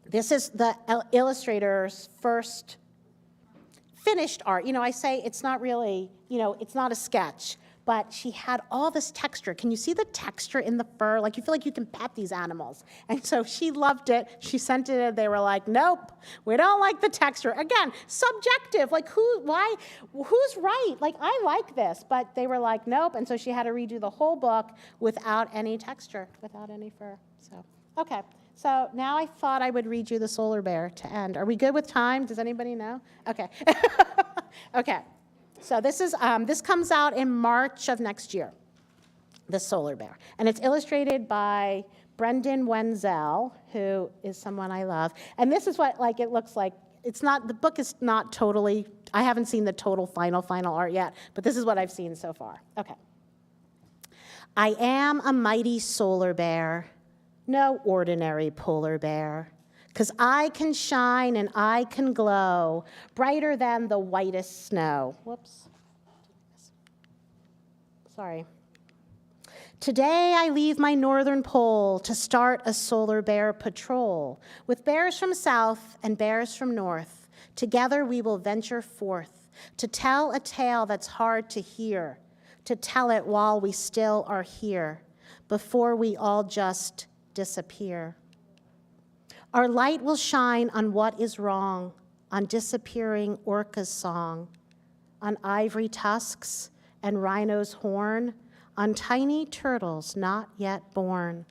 this is the illustrator's first finished art. I say it's not really, it's not a sketch, but she had all this texture. Can you see the texture in the fur? Like, you feel like you can pet these animals. And so she loved it. She sent it in. They were like, "Nope, we don't like the texture." Again, subjective. Like, who's right? Like, I like this. But they were like, "Nope." And so she had to redo the whole book without any texture, without any fur. So, okay. So now I thought I would read you the Solar Bear to end. Are we good with time? Does anybody know? Okay. Okay. So this comes out in March of next year, the Solar Bear. And it's illustrated by Brendan Wenzel, who is someone I love. And this is what it looks like. The book is not totally, I haven't seen the total final art yet, but this is what I've seen so far. Okay. I am a mighty solar bear, no ordinary polar bear. 'Cause I can shine and I can glow, brighter than the whitest snow. Whoops. Sorry. Today I leave my northern pole to start a solar bear patrol. With bears from south and bears from north, together we will venture forth to tell a tale that's hard to hear, to tell it while we still are here, before we all just disappear. Our light will shine on what is wrong, on disappearing orca's song, on ivory tusks and rhino's horn, on tiny turtles not yet born,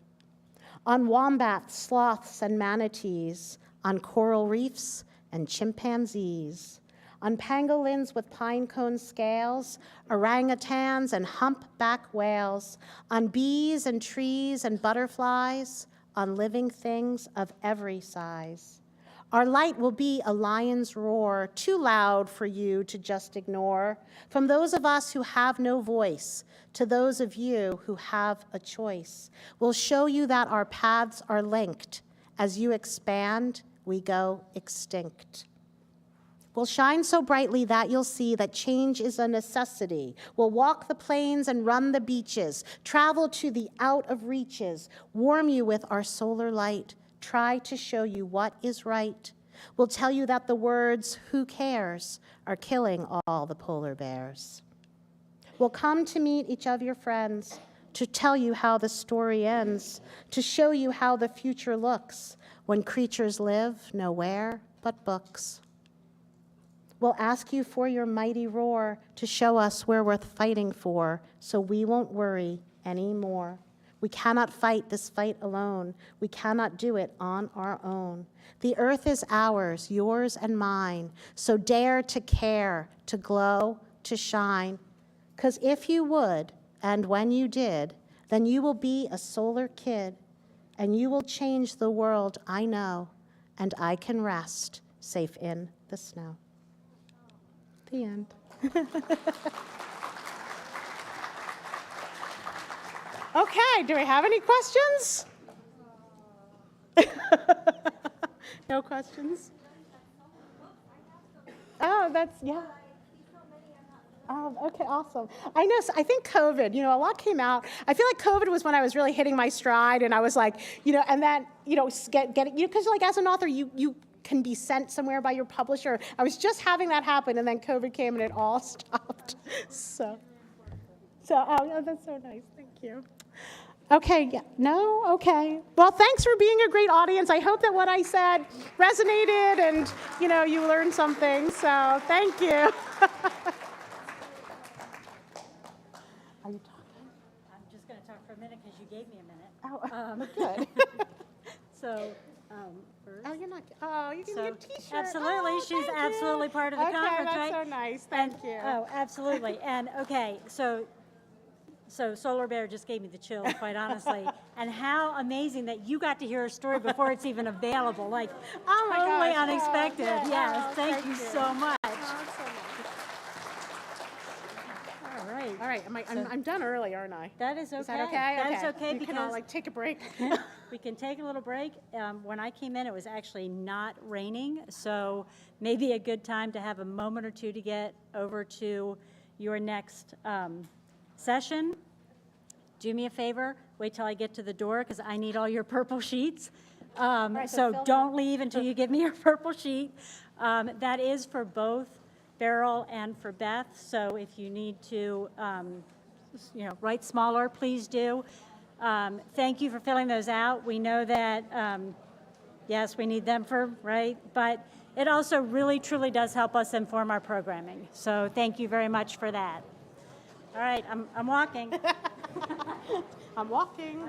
on wombats, sloths, and manatees, on coral reefs and chimpanzees, on pangolins with pine cone scales, orangutans and humpback whales, on bees and trees and butterflies, on living things of every size. Our light will be a lion's roar, too loud for you to just ignore. From those of us who have no voice to those of you who have a choice, we'll show you that our paths are linked. As you expand, we go extinct. We'll shine so brightly that you'll see that change is a necessity. We'll walk the plains and run the beaches, travel to the out of reaches, warm you with our solar light, try to show you what is right. We'll tell you that the words, "who cares," are killing all the polar bears. We'll come to meet each of your friends, to tell you how the story ends, to show you how the future looks when creatures live nowhere but books. We'll ask you for your mighty roar to show us we're worth fighting for, so we won't worry anymore. We cannot fight this fight alone. We cannot do it on our own. The earth is ours, yours and mine, so dare to care, to glow, to shine. 'Cause if you would, and when you did, then you will be a solar kid, and you will change the world, I know, and I can rest safe in the snow. The end. Okay, do we have any questions? No questions? Oh, that's, yeah. Oh, okay, awesome. I know, I think COVID, a lot came out. I feel like COVID was when I was really hitting my stride, and I was like, and then, getting, because like as an author, you can be sent somewhere by your publisher. I was just having that happen, and then COVID came and it all stopped. So oh, that's so nice. Thank you. Okay, yeah, no, okay. Well, thanks for being a great audience. I hope that what I said resonated and, you learned something. So thank you. Are you talking? I'm just going to talk for a minute because you gave me a minute. Oh, good. So, first. Oh, you're not. Oh, you can give a T-shirt. Absolutely, Oh, she's thank absolutely you. part of the conference, that's right? so nice. Thank you. Oh, absolutely. And okay, so Solar Bear just gave me the chills, quite honestly. And how amazing that you got to hear her story before it's even available. Like, Oh my totally gosh. unexpected. Oh, Yes, oh, thank you so much. Oh, that's so nice. All right. All right, I'm done early, aren't I? That is okay. Is that okay? That is okay You because can all take a break. we can take a little break. When I came in, it was actually not raining, so maybe a good time to have a moment or two to get over to your next session. Do me a favor, wait till I get to the door because I need all your purple sheets. so So fill don't leave until you give me your purple sheet. That is for both Beryl and for Beth, so if you need to write smaller, please do. Thank you for filling those out. We know that, yes, we need them right? But it also really, truly does help us inform our programming. So thank you very much for that. All right, I'm walking. I'm walking.